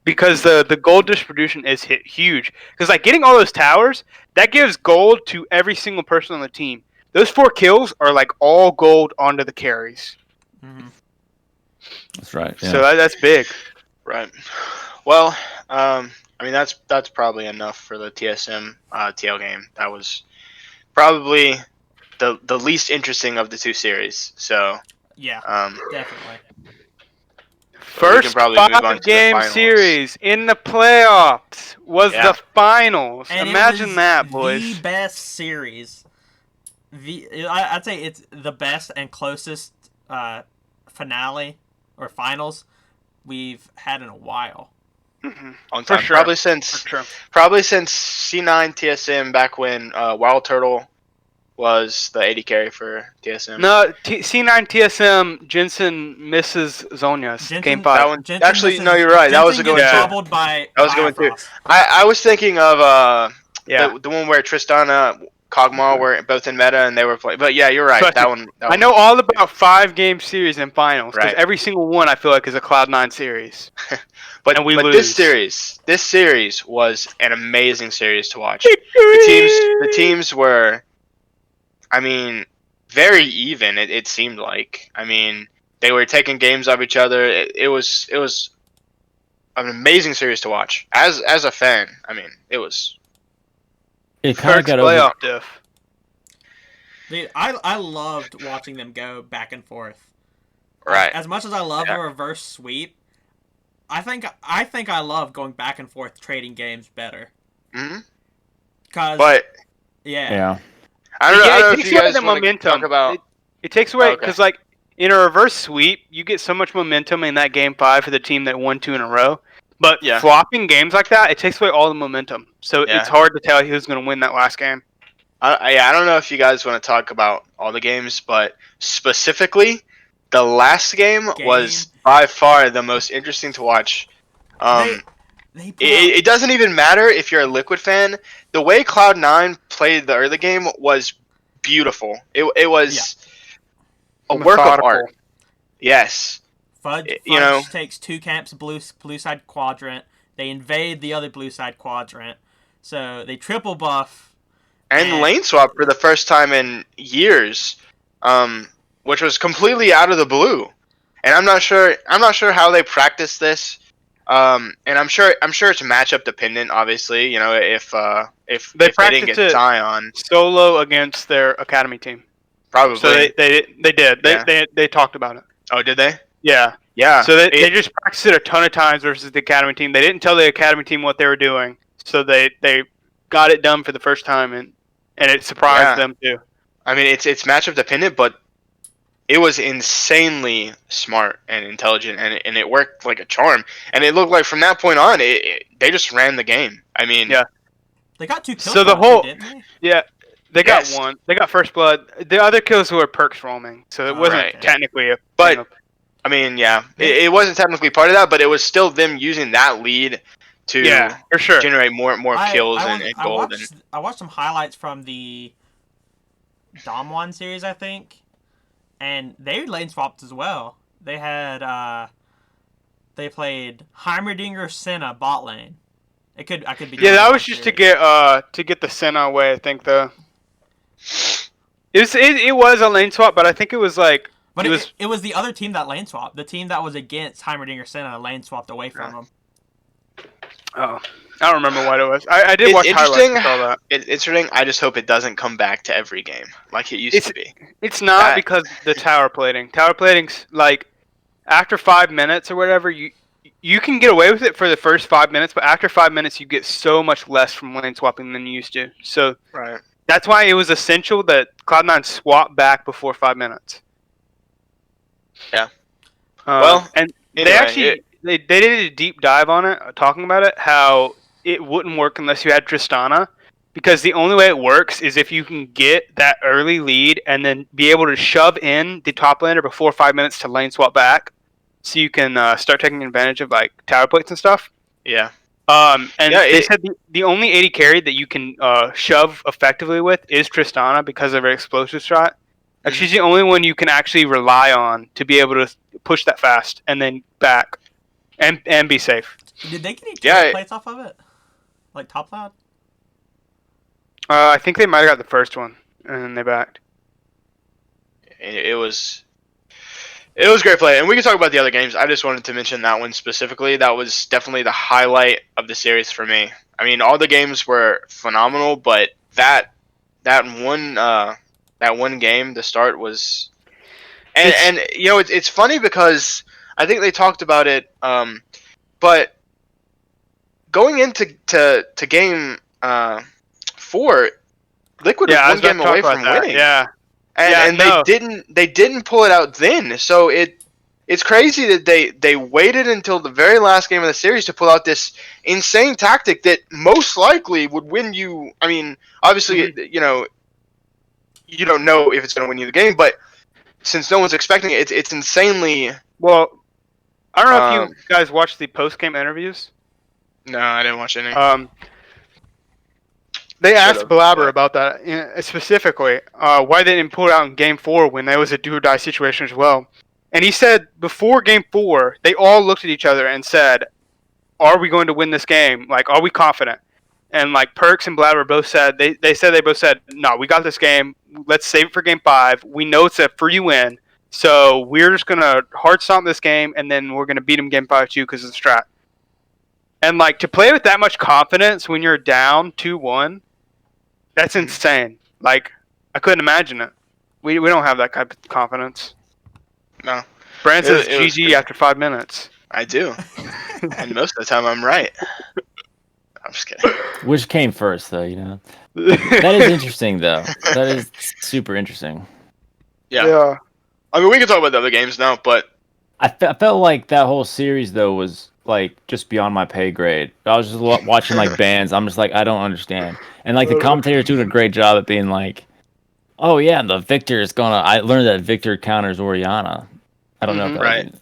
because the gold distribution is huge. Because like getting all those towers, that gives gold to every single person on the team. Those 4 kills are like all gold onto the carries. Mhm. that's right. Yeah. So that's big. Right. Well, I mean that's probably enough for the TSM TL game. That was probably the least interesting of the 2 series. So Yeah, definitely. First probably move on to the 5-game finals. series in the playoffs was Yeah. the finals. And Imagine it was that, boys. the best series. I'd say it's the best and closest finale or finals we've had in a while. on For time. sure. Probably since C9 TSM back when Wild Turtle was the 80 carry for TSM. No, C9 TSM Jensen misses Zonia's Jensen- game That 5. one, Jensen actually, misses- no, you're right. That was a Jensen good one gets too. troubled by That was a good one, too. Bifrost. I was thinking of Yeah, the one where Tristana, Kog'Maw were both in meta and they were playing. But yeah, you're right. Trust That me. one. I know all about 5-game series and finals because Right. every single one I feel like is a Cloud9 series. But and we but lose. this series was an amazing series to watch. The teams were, I mean, very even. It seemed like. I mean, they were taking games off each other. It was an amazing series to watch. As a fan, I mean, it was. It kind of First got over. playoff diff. Dude, I loved watching them go back and forth. Right. As much as I love Yeah. the reverse sweep, I think I love going back and forth trading games better. hmm Cause But Yeah. I don't know it if takes you away guys the want to momentum. talk about. It takes away Okay. because like in a reverse sweep, you get so much momentum in that game 5 for the team that won 2 in a row. But Yeah. flopping games like that, it takes away all the momentum. So Yeah. it's hard to tell who's going to win that last game. I don't know if you guys want to talk about all the games, but specifically, the last game was by far the most interesting to watch. they put It doesn't even matter if you're a Liquid fan. The way Cloud9 played the early game was beautiful. It was a work of Methodical. art. Yes. Fudge you know- takes 2 camps blue side quadrant. They invade the other blue side quadrant. So they triple buff. And lane swap for the first time in years, which was completely out of the blue. And I'm not sure how they practiced this. And I'm sure it's matchup dependent. Obviously, you know, if They they didn't practiced get it Zion, solo against their academy team. So probably. they did. Yeah. They talked about it. Oh, did they? Yeah. Yeah. So they just practiced it a ton of times versus the academy team. They didn't tell the academy team what they were doing, so they got it done for the first time, and it surprised them too. I mean, it's matchup dependent, but it was insanely smart and intelligent, and it worked like a charm. And it looked like from that point on, they just ran the game. I mean, Yeah. They got 2 kills So the on it, whole- too, didn't they? Yeah, they got Yes. one. They got first blood. The other kills were perks roaming, so it wasn't Right. technically a. But thing of- I mean, yeah, it wasn't technically part of that, but it was still them using that lead to yeah, for sure. generate more kills I and gold. I watched some highlights from the Dom1 series, I think, and they lane swapped as well. They had they played Heimerdinger Senna bot lane. I could be Yeah, that wrong was just to here. get the Senna away. I think though. It was a lane swap, but I think it was like But it it was the other team that lane swapped. The team that was against Heimerdinger Senna lane swapped away from them. oh, I don't remember what it was. I did It's watch highlights interesting. and saw that. It's interesting. I just hope it doesn't come back to every game like it used to be. It's not That- because the tower plating. Tower plating's like after 5 minutes or whatever, you can get away with it for the first 5 minutes, but after 5 minutes you get so much less from lane swapping than you used to. So Right. that's why it was essential that Cloud9 swap back before 5 minutes. Yeah. Well, and anyway, they actually they did a deep dive on it, talking about it, how it wouldn't work unless you had Tristana, because the only way it works is if you can get that early lead and then be able to shove in the top laner before 5 minutes to lane swap back, so you can start taking advantage of like tower plates and stuff. Yeah. And they said the only 80 carry that you can shove effectively with is Tristana because of her explosive shot. Like she's the only one you can actually rely on to be able to push that fast and then back and be safe. Did they get any tower plates off of it? Like top cloud? I think they might have got the first one and then they backed. It was great play, and we can talk about the other games. I just wanted to mention that one specifically. That was definitely the highlight of the series for me. I mean, all the games were phenomenal, but that one game, the start was, and you know, it's funny because I think they talked about it, but going into game 4, Liquid was one game away from winning. Yeah. And they didn't pull it out then. So it's crazy that they waited until the very last game of the series to pull out this insane tactic that most likely would win you. I mean, obviously, you know, you don't know if it's going to win you the game, but since no one's expecting it, it's insanely. Well, I don't know if you guys watched the post game interviews. No, I didn't watch any. They asked Blabber about that specifically, why they didn't pull it out in Game 4 when there was a do-or-die situation as well. And he said before Game 4, they all looked at each other and said, are we going to win this game? Like, are we confident? And, like, Perks and Blabber both said, they both said, no, we got this game. Let's save it for Game 5. We know it's a free win. So we're just going to hard stomp this game, and then we're going to beat them Game 5 too because of the strat. And, like, to play with that much confidence when you're down 2-1, that's insane. Like, I couldn't imagine it. We don't have that type of confidence. No. Brand says GG after 5 minutes. I do. And most of the time I'm right. I'm just kidding. Which came first, though, you know? That is interesting, though. That is super interesting. Yeah. I mean, we can talk about the other games now, but... I felt like that whole series, though, was, like, just beyond my pay grade. I was just watching, like, bands. I'm just like, I don't understand. And, like, the commentators doing a great job at being like, oh, yeah, the Victor is going to... I learned that Victor counters Orianna. I don't know if that right.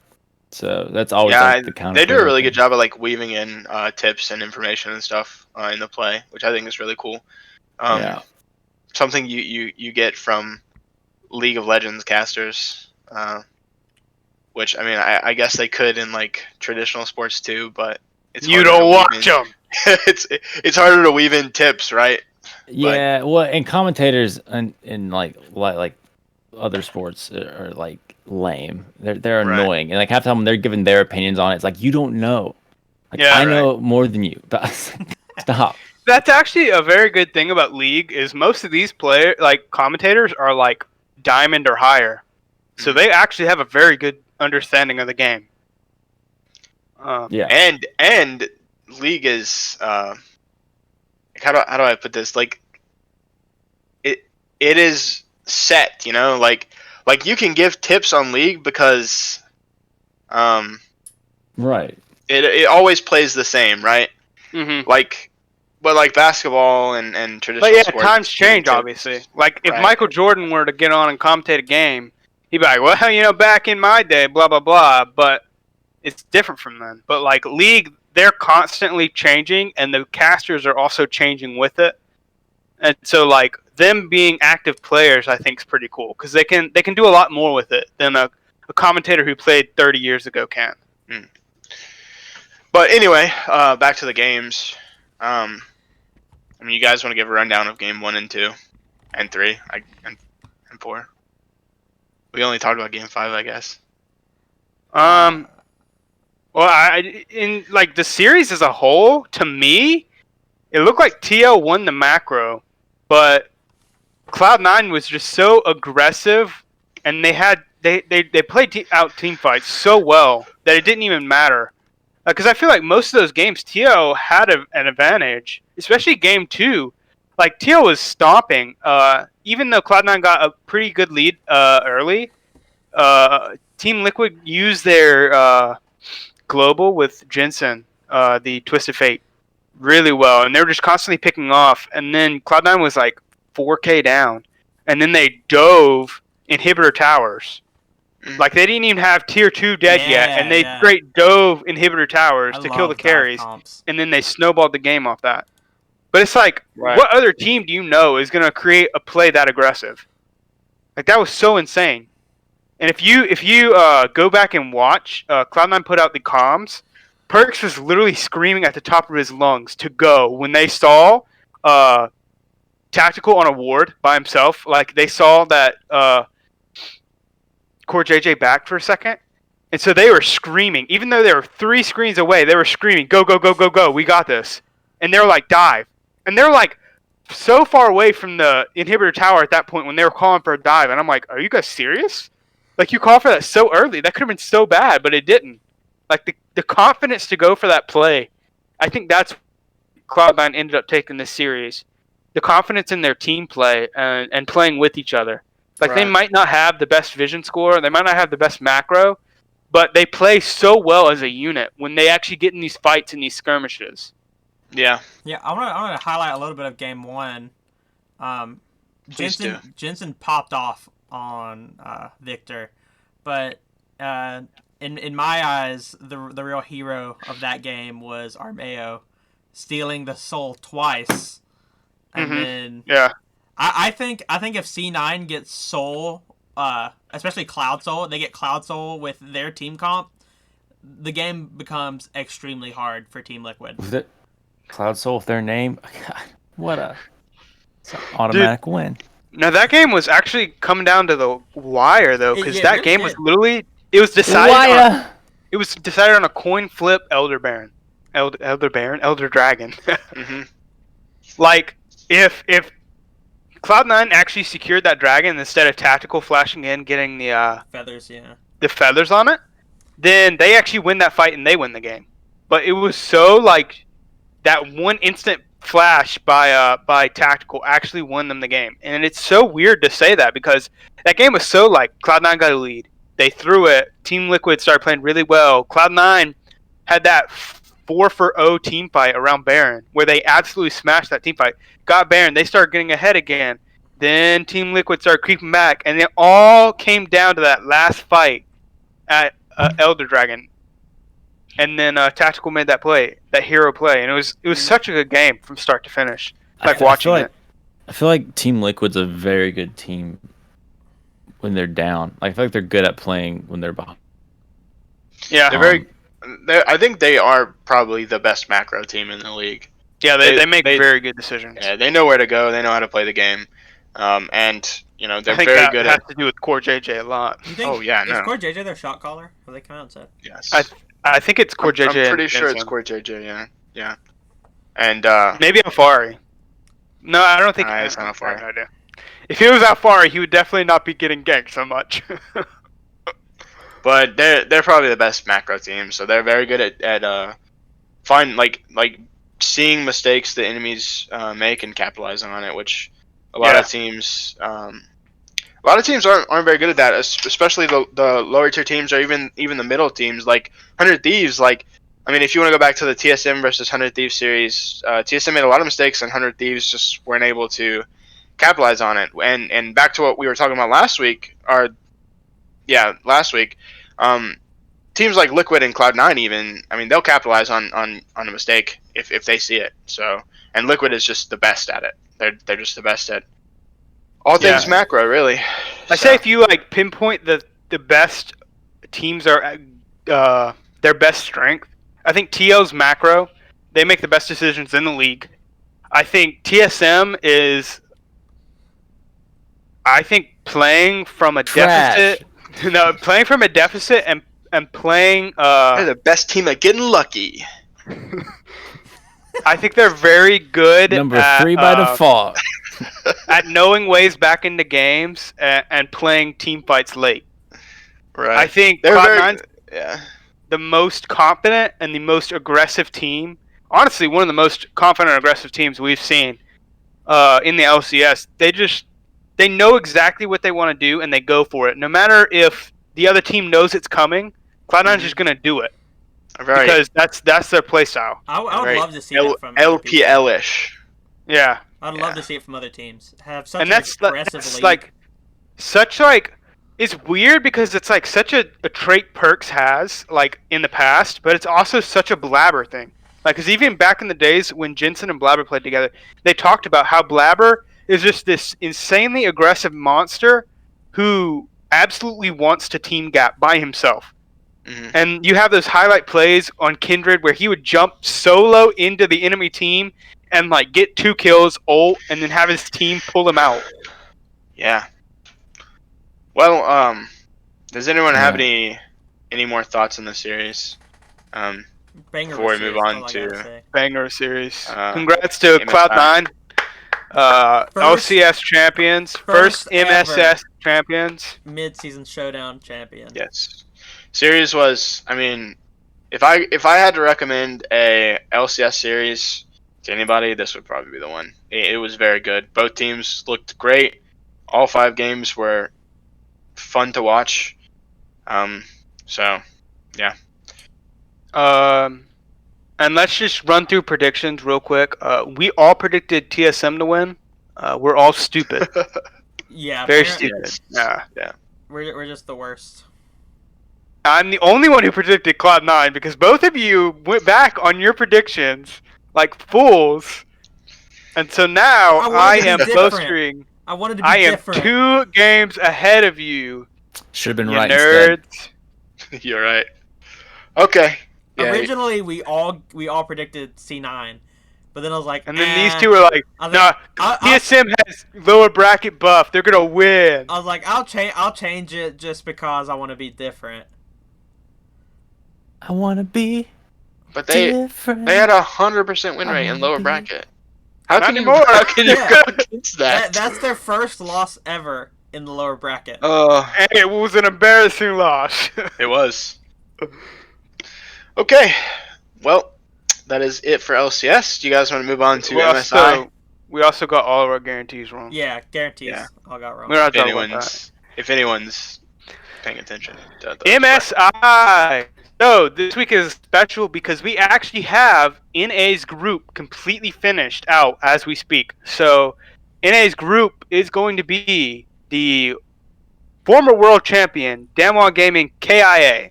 So that's always like, the counter. They do a really good job of, like, weaving in tips and information and stuff in the play, which I think is really cool. Something you get from League of Legends casters, which, I mean, I guess they could in, like, traditional sports too, but it's you don't watch them. It's harder to weave in tips, right? Yeah, well, and commentators in like other sports are like lame. They're annoying, and like half the time when they're giving their opinions on it, it's like you don't know. Like, Yeah, I right. know more than you. Stop. That's actually a very good thing about League is most of these commentators are like diamond or higher, so Mhm. they actually have a very good understanding of the game. Yeah. And League is how do I put this? Like it is set, like you can give tips on League because Right. it always plays the same, right? Mm-hmm. But like basketball and But traditional yeah, sports, times giving change, tips, obviously. Like, if right? Michael Jordan were to get on and commentate a game, he'd be like, well, back in my day, blah, blah, blah. But it's different from then. But, like, League, they're constantly changing, and the casters are also changing with it. And so, like, them being active players, I think, is pretty cool. Because they can do a lot more with it than a commentator who played 30 years ago can. But anyway, back to the games. I mean, you guys want to give a rundown of game 1 and 2 and 3 and 4? We only talked about game 5, I guess. Well, in like the series as a whole, to me, it looked like TL won the macro, but Cloud9 was just so aggressive, and they played out team fights so well that it didn't even matter. Because I feel like most of those games, TL had an advantage, especially game 2. Like, TL was stomping. Even though Cloud9 got a pretty good lead early, Team Liquid used their global with Jensen, the Twisted Fate, really well, and they were just constantly picking off. And then Cloud9 was like 4K down, and then they dove inhibitor towers. Like, they didn't even have tier 2 dead yet, and they straight dove inhibitor towers to kill the carries, and then they snowballed the game off that. But it's like, what other team do you know is going to create a play that aggressive? Like, that was so insane. And if you go back and watch, Cloud9 put out the comms. Perks was literally screaming at the top of his lungs to go when they saw Tactical on a ward by himself. Like, they saw that Core JJ backed for a second, and so they were screaming. Even though they were 3 screens away, they were screaming, "Go, go, go, go, go! We got this!" And they were like, "Dive!" And they're like so far away from the inhibitor tower at that point when they were calling for a dive, and I'm like, "Are you guys serious? Like, you called for that so early. That could have been so bad, but it didn't." Like, the confidence to go for that play, I think that's Cloud9 ended up taking this series. The confidence in their team play and playing with each other. Like, they might not have the best vision score, they might not have the best macro, but they play so well as a unit when they actually get in these fights and these skirmishes. Yeah. Yeah, I want to highlight a little bit of game 1. Jensen popped off on Victor, but in my eyes, the real hero of that game was Armao, stealing the soul twice, and then I think if C9 gets soul, especially Cloud Soul, they get Cloud Soul with their team comp, the game becomes extremely hard for Team Liquid. Was it Cloud Soul with their name? God, what a automatic win. No, that game was actually coming down to the wire though, because that game was literally was decided on a coin flip Elder Dragon. Like, if Cloud9 actually secured that dragon instead of Tactical flashing in, getting the feathers on it, then they actually win that fight and they win the game. But it was so like that one instant flash by Tactical actually won them the game, and it's so weird to say that because that game was so like Cloud9 got a lead, they threw it, Team Liquid started playing really well. Cloud9 had that 4-for-0 team fight around Baron where they absolutely smashed that team fight, got Baron, they started getting ahead again. Then Team Liquid started creeping back, and it all came down to that last fight at Elder Dragon. And then Tactical made that play, that hero play, and it was such a good game from start to finish. Watching it. I feel like Team Liquid's a very good team when they're down. Like, I feel like they're good at playing when they're behind. Yeah, I think they are probably the best macro team in the league. Yeah, they make very good decisions. Yeah, they know where to go. They know how to play the game, and they're very good at. Has to do with Core JJ a lot. Is Core JJ their shot caller? Have they come out and said? Yes. I think it's Core JJ. I'm pretty and sure it's Jensen. Core JJ. Yeah. And Maybe Alfari. No, I don't think. It's I not have Alfari. no idea. If it was Alfari, he would definitely not be getting ganked so much. But they're probably the best macro team, so they're very good at find like seeing mistakes the enemies make and capitalizing on it, which a lot of teams aren't very good at that, especially the lower tier teams or even the middle teams like 100 Thieves. Like, I mean, if you want to go back to the TSM versus 100 Thieves series, TSM made a lot of mistakes and 100 Thieves just weren't able to capitalize on it. And back to what we were talking about last week, um, teams like Liquid and Cloud9 even, I mean, they'll capitalize on a mistake if they see it. So, and Liquid is just the best at it. They're just the best at all things macro, really. I say if you like pinpoint the best teams are their best strength. I think TO's macro. They make the best decisions in the league. I think TSM is. I think playing from a deficit. No, playing from a deficit and playing. They're the best team at getting lucky. I think they're very good. Number 3 by default. At knowing ways back into games and playing team fights late. Right. I think they're Cloud9's the most confident and the most aggressive team. Honestly, one of the most confident and aggressive teams we've seen in the LCS. They know exactly what they want to do and they go for it. No matter if the other team knows it's coming, Cloud9's just going to do it. Right. Because that's their play style. I would love to see that from LPL-ish. Yeah. I'd love to see it from other teams. Have such And an that's aggressive league. like such like it's weird because it's like such a trait Perks has like in the past, but it's also such a Blabber thing. Like, because even back in the days when Jensen and Blabber played together, they talked about how Blabber is just this insanely aggressive monster who absolutely wants to team gap by himself. Mm-hmm. And you have those highlight plays on Kindred where he would jump solo into the enemy team and like get 2 kills, ult, and then have his team pull him out. Yeah. Well, does anyone have any more thoughts on the series? Before we move on to Banger series. Congrats to Cloud9. LCS champions. First MSS champions. Mid Season Showdown champion. Yes. Series was, I mean, if I had to recommend a LCS series to anybody, this would probably be the one. It was very good. Both teams looked great. All 5 games were fun to watch. So, yeah. And let's just run through predictions real quick. We all predicted TSM to win. We're all stupid. Yeah. Very stupid. Yeah. We're just the worst. I'm the only one who predicted Cloud9 because both of you went back on your predictions like fools. And so now I am boasting. I wanted to be different. I am 2 games ahead of you. Should have been you right nerds. instead. You're right. Okay. Yeah, originally we all predicted C9, but then I was like, and then these 2 were like, nah, TSM has lower bracket buff. They're gonna win. I was like, I'll change it just because I want to be different. I want to be. But they had 100% win rate in lower bracket. How can you go against that? That's their first loss ever in the lower bracket. And it was an embarrassing loss. It was. Okay, well, that is it for LCS. Do you guys want to move on to MSI? We also got all of our guarantees wrong. Yeah, guarantees. All got wrong. We're not talking about that. If anyone's paying attention. MSI! So, this week is special because we actually have NA's group completely finished out as we speak. So, NA's group is going to be the former world champion, Damwon Gaming KIA.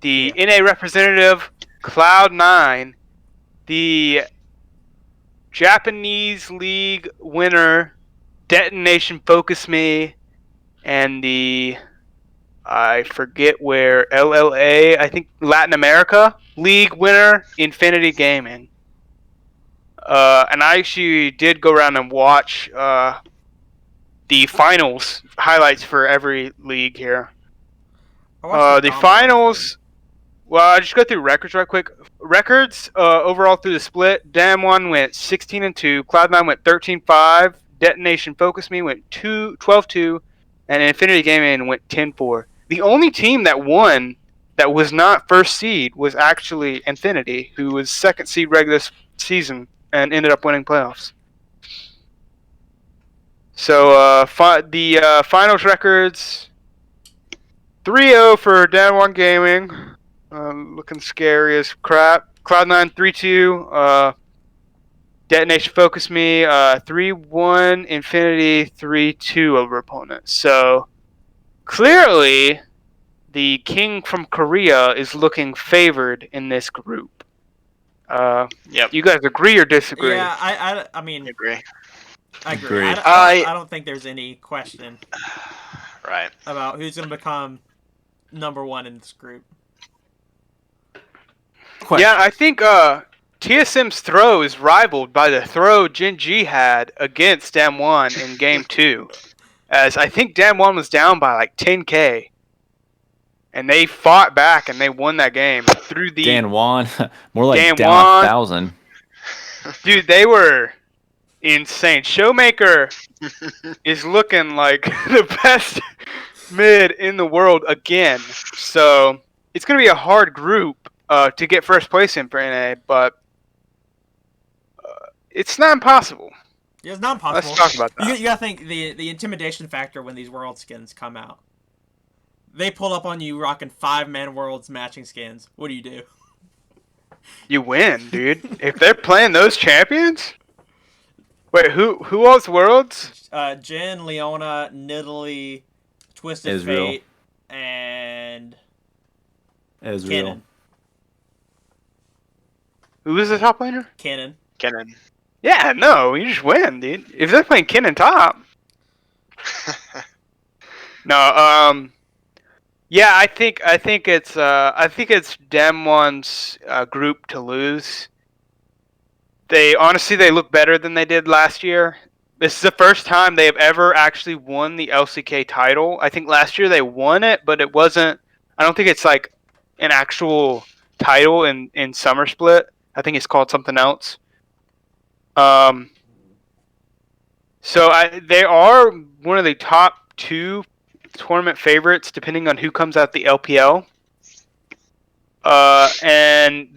The NA representative, Cloud9, the Japanese League winner, Detonation Focus Me, and the, I forget where, LLA, I think Latin America League winner, Infinity Gaming. And I actually did go around and watch the finals highlights for every league here. The finals Well, I'll just go through records right quick. Records overall through the split. Damwon went 16-2. Cloud9 went 13-5. Detonation Focus Me went 12-2, and Infinity Gaming went 10-4. The only team that won that was not first seed was actually Infinity, who was second seed regular season and ended up winning playoffs. So the finals records: 3-0 for Damwon Gaming. Looking scary as crap. Cloud9 3-2. Detonation Focus Me 3-1. Infinity 3-2 over opponent. So clearly, the king from Korea is looking favored in this group. Yep. You guys agree or disagree? Yeah, I mean, Agree. I agree. Agreed. I don't think there's any question Right. about who's going to become number one in this group. Question. Yeah, I think TSM's throw is rivaled by the throw Gen G had against Damwon in Game 2. As I think Damwon was down by like 10K. And they fought back and they won that game through the... Dan Juan, more like Dan down Juan. 1,000. Dude, they were insane. Showmaker is looking like the best mid in the world again. So it's going to be a hard group to get first place in for NA, but it's not impossible. Yeah, it's not impossible. Let's talk about that. You gotta think the intimidation factor when these world skins come out. They pull up on you rocking 5-man worlds matching skins. What do you do? You win, dude. If they're playing those champions... Wait, who else worlds? Jin, Leona, Nidalee, Twisted Israel. Fate, and Israel. Cannon. Who was the top laner? Cannon. Kenan. Yeah, no, you just win, dude. If they're playing Ken and top. No, yeah, I think it's Damwon's group to lose. They look better than they did last year. This is the first time they have ever actually won the LCK title. I think last year they won it, but it wasn't. I don't think it's like an actual title in Summer Split. I think it's called something else. So they are one of the top 2 tournament favorites, depending on who comes out the LPL. And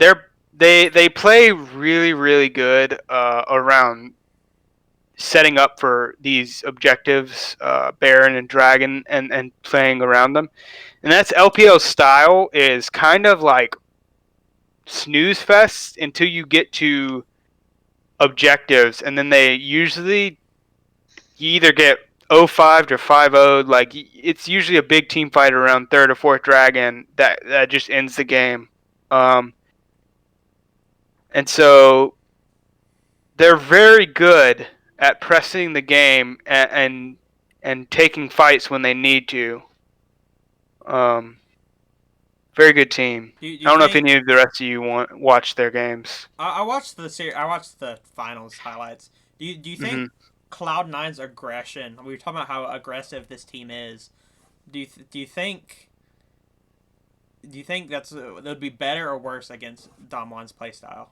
they play really, really good around setting up for these objectives, Baron and Dragon, and playing around them. And that's LPL's style, is kind of like snooze fest until you get to objectives, and then they usually you either get 0-5 or 5-0. Like, it's usually a big team fight around 3rd or 4th dragon that just ends the game. And so they're very good at pressing the game and taking fights when they need to. Very good team. Do I don't know if think- any of the rest of you watch their games. I watched I watched the finals highlights. Do you think Cloud9's aggression? We were talking about how aggressive this team is. Do you think that would be better or worse against Damwon's playstyle?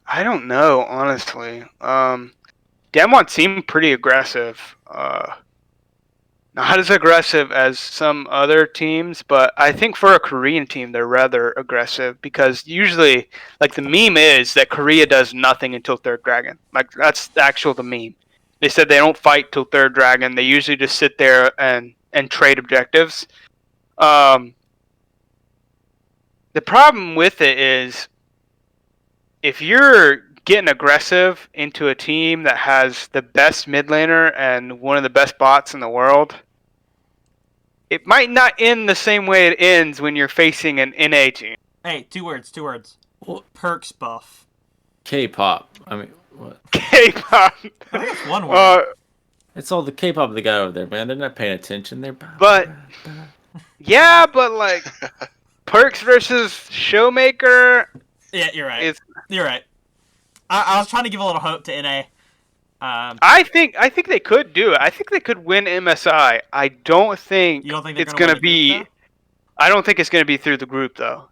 I don't know, honestly. Damwon seemed pretty aggressive. Not as aggressive as some other teams, but I think for a Korean team, they're rather aggressive because usually, like, the meme is that Korea does nothing until 3rd dragon. Like, that's the meme. They said they don't fight till 3rd dragon. They usually just sit there and trade objectives. The problem with it is, if you're getting aggressive into a team that has the best mid laner and one of the best bots in the world, it might not end the same way it ends when you're facing an NA team. Hey, two words. Well, Perks buff. K-pop. I mean, what? K-pop. I think it's one word. It's all the K-pop they got over there, man. They're not paying attention. They're Yeah, but like Perks versus Showmaker. Yeah, you're right. Is You're right. I was trying to give a little hope to NA. I think they could do it. I think they could win MSI. I don't think You don't think they're it's gonna gonna win the be. group, I don't think it's going to be through the group though.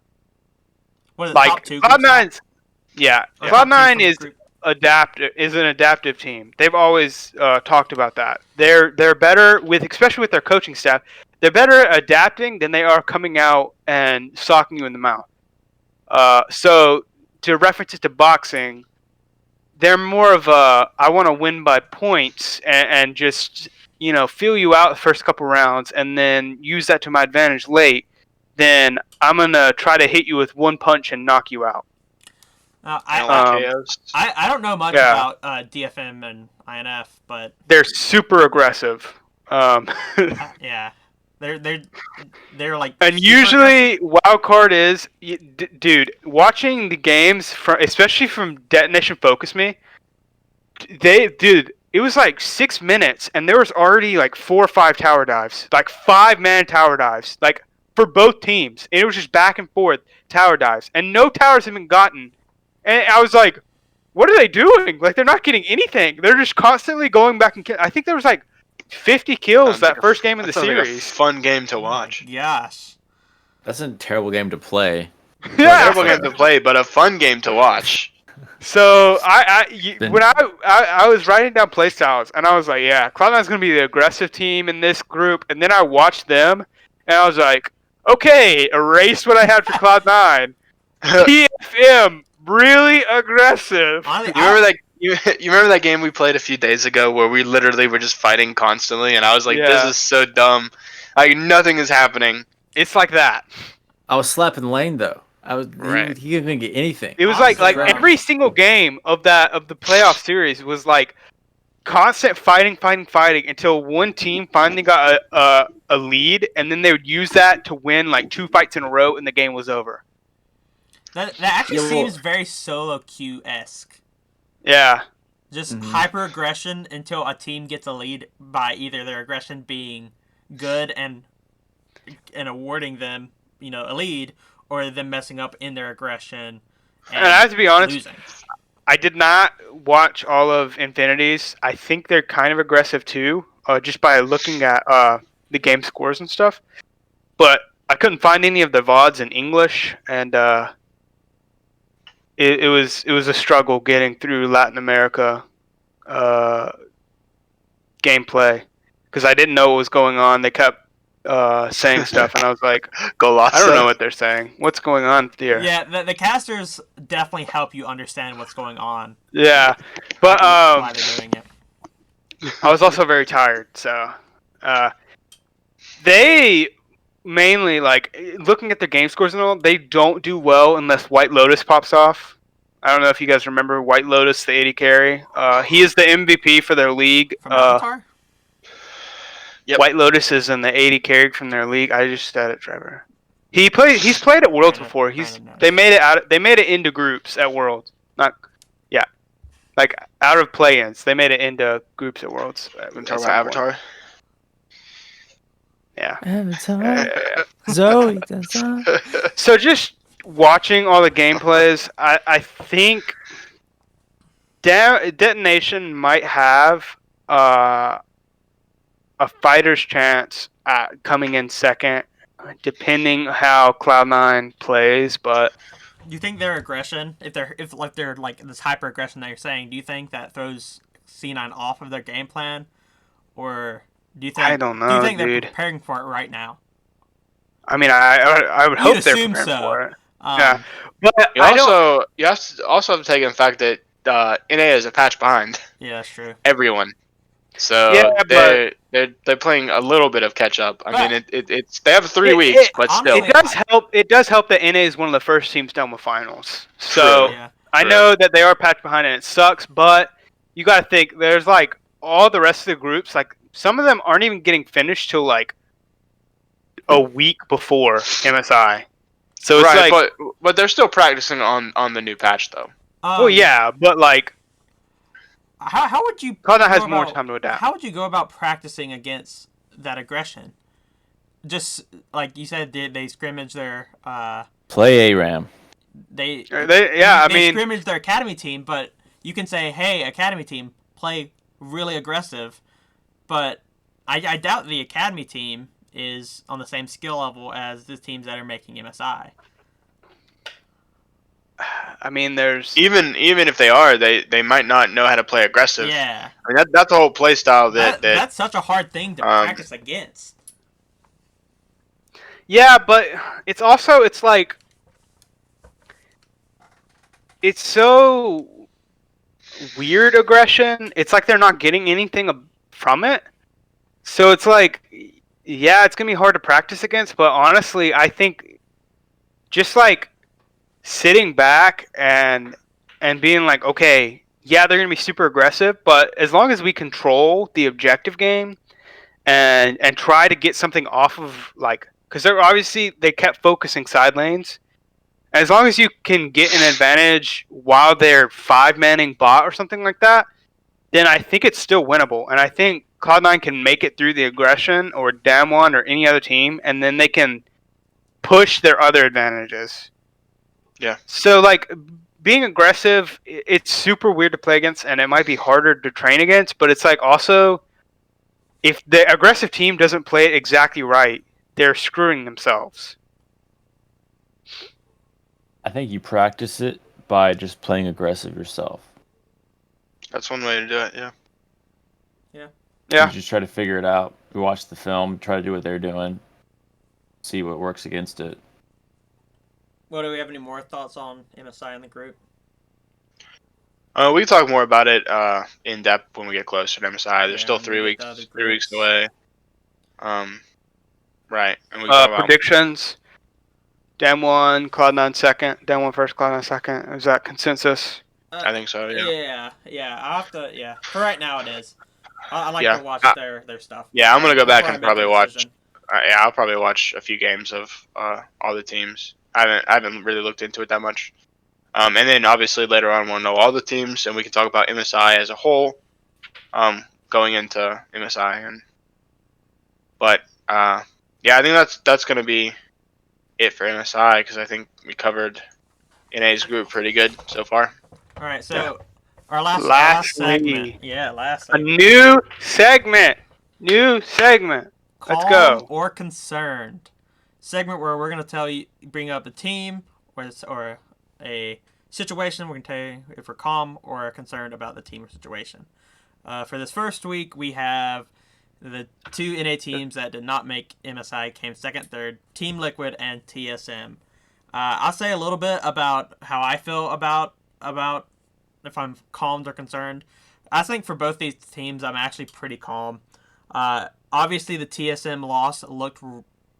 What are the top Like two groups now? Cloud9's, yeah, Or top two Cloud9 from the is group? an adaptive team. They've always talked about that. They're better with, especially with their coaching staff. They're better at adapting than they are coming out and socking you in the mouth. So to reference it to boxing, they're more of a I want to win by points and just feel you out the first couple rounds and then use that to my advantage late. Then I'm gonna try to hit you with one punch and knock you out. I don't like KOs. I don't know much Yeah. about DFM and INF, but They're super aggressive. yeah, they're like. And super usually, wild card is, dude. Watching the games especially from Detonation Focus Me, it was like 6 minutes, and there was already like 4 or 5 tower dives, like 5-man tower dives, like for both teams. And it was just back and forth tower dives, and no towers have been gotten. And I was like, what are they doing? Like they're not getting anything. They're just constantly going back and I think there was like 50 kills Sounds like that first game of the sounds like a series. fun game to Oh my watch. gosh. That's a terrible game to play. Yeah. Terrible game to play, but a fun game to watch. So Then- when I was writing down playstyles, and I was like, yeah, Cloud9's gonna be the aggressive team in this group, and then I watched them, and I was like, okay, erase what I had for Cloud9. TFM really aggressive. Honestly, You remember that? You remember that game we played a few days ago where we literally were just fighting constantly, and I was like, Yeah. "This is so dumb. Like nothing is happening." It's like that. I was slapping lane though. Right. He couldn't get anything. It was Honestly, like right. every single game of the playoff series was like constant fighting until one team finally got a lead, and then they would use that to win like 2 fights in a row, and the game was over. that actually Yeah, well- seems very solo queue-esque. Yeah. Just Mhm. hyper aggression until a team gets a lead by either their aggression being good and awarding them, a lead, or them messing up in their aggression And I have to be honest, losing. I did not watch all of Infinity's. I think they're kind of aggressive too, just by looking at the game scores and stuff. But I couldn't find any of the VODs in English, and it was a struggle getting through Latin America gameplay because I didn't know what was going on. They kept saying stuff, and I was like, Golazo. I don't know what they're saying. What's going on here? Yeah, the casters definitely help you understand what's going on. Yeah, but why they're doing it. I was also very tired, so they mainly like looking at their game scores and all. They don't do well unless White Lotus pops off. I don't know if you guys remember White Lotus, the 80 carry. He is the MVP for their league. From Avatar? Yep. White Lotus is in the 80 carry from their league. I just said it, Trevor. He's played at Worlds Brandon- before. Brandon knows. They made it out. They made it into groups at Worlds. Not yeah, like out of play-ins. They made it into groups at Worlds. At Talk some about point. Avatar. Yeah. Avatar. Zoe. So just watching all the gameplays, I think Detonation might have a fighter's chance at coming in second, depending how Cloud9 plays. But Do you think their aggression, if they're like this hyper aggression that you're saying, do you think that throws C9 off of their game plan, or do you think I don't Do you know, think they're dude. preparing for it right now? I mean, I would hope they're assume prepared so. for it. Yeah, but You I don't. also have to take in the fact that NA is a patch behind Yeah, that's true. everyone. So Yeah, but- they're playing a little bit of catch up. I But- mean, it's they have 3 weeks, but still. honestly- It does help. It does help that NA is one of the first teams done with finals. So True. Yeah. I True. know that they are patched behind and it sucks, but you got to think there's like all the rest of the groups. Like some of them aren't even getting finished till like a week before MSI. So it's right, like, but they're still practicing on the new patch though. well, yeah, but like How would you? Cloud9 go has more about- time to adapt. How would you go about practicing against that aggression? Just like you said, they scrimmage their Play ARAM. they I they mean, scrimmage their academy team, but you can say, hey, academy team, play really aggressive. But I doubt the academy team is on the same skill level as the teams that are making MSI. I mean, there's Even if they are, they might not know how to play aggressive. Yeah, I mean that's a whole play style that that's such a hard thing to practice against. yeah, but it's also it's like it's so weird aggression. It's like they're not getting anything from it. So it's like, yeah, it's gonna be hard to practice against. But honestly, I think just like sitting back and being like, okay, yeah, they're gonna be super aggressive, but as long as we control the objective game and try to get something off of like, because they're obviously they kept focusing side lanes. As long as you can get an advantage while they're 5-manning bot or something like that, then I think it's still winnable. And I think Cloud9 can make it through the aggression or Damwon or any other team, and then they can push their other advantages. Yeah. So, like, being aggressive, it's super weird to play against, and it might be harder to train against, but it's like also, if the aggressive team doesn't play it exactly right, they're screwing themselves. I think you practice it by just playing aggressive yourself. That's one way to do it. Yeah. Yeah. You just try to figure it out. You watch the film, try to do what they're doing, see what works against it. Well, do we have any more thoughts on MSI in the group? We can talk more about it in depth when we get closer to MSI. There's still when 3 we get weeks, to other 3 weeks groups. away. Right. And we can talk about Predictions. Damwon, Cloud9 second. Damwon first, Cloud9 second. Is that consensus? I think so. Yeah. I'll have to. Yeah, for right now it is. I like Yeah. to watch their stuff. Yeah, I'm gonna go back before I and make probably a watch. decision. Yeah, I'll probably watch a few games of all the teams. I haven't really looked into it that much. And then obviously later on we'll know all the teams, and we can talk about MSI as a whole. Going into MSI but yeah, I think that's gonna be it for MSI because I think we covered NA's group pretty good so far. All right, so our last Lastly, segment. Yeah, last a segment. new segment. New segment. Let's Calm go. or concerned. Segment where we're gonna bring up a team or a situation. We're gonna tell you if we're calm or concerned about the team or situation. For this first week, we have the two NA teams that did not make MSI came second, third. Team Liquid and TSM. I'll say a little bit about how I feel about if I'm calmed or concerned. I think for both these teams, I'm actually pretty calm. Obviously, the TSM loss looked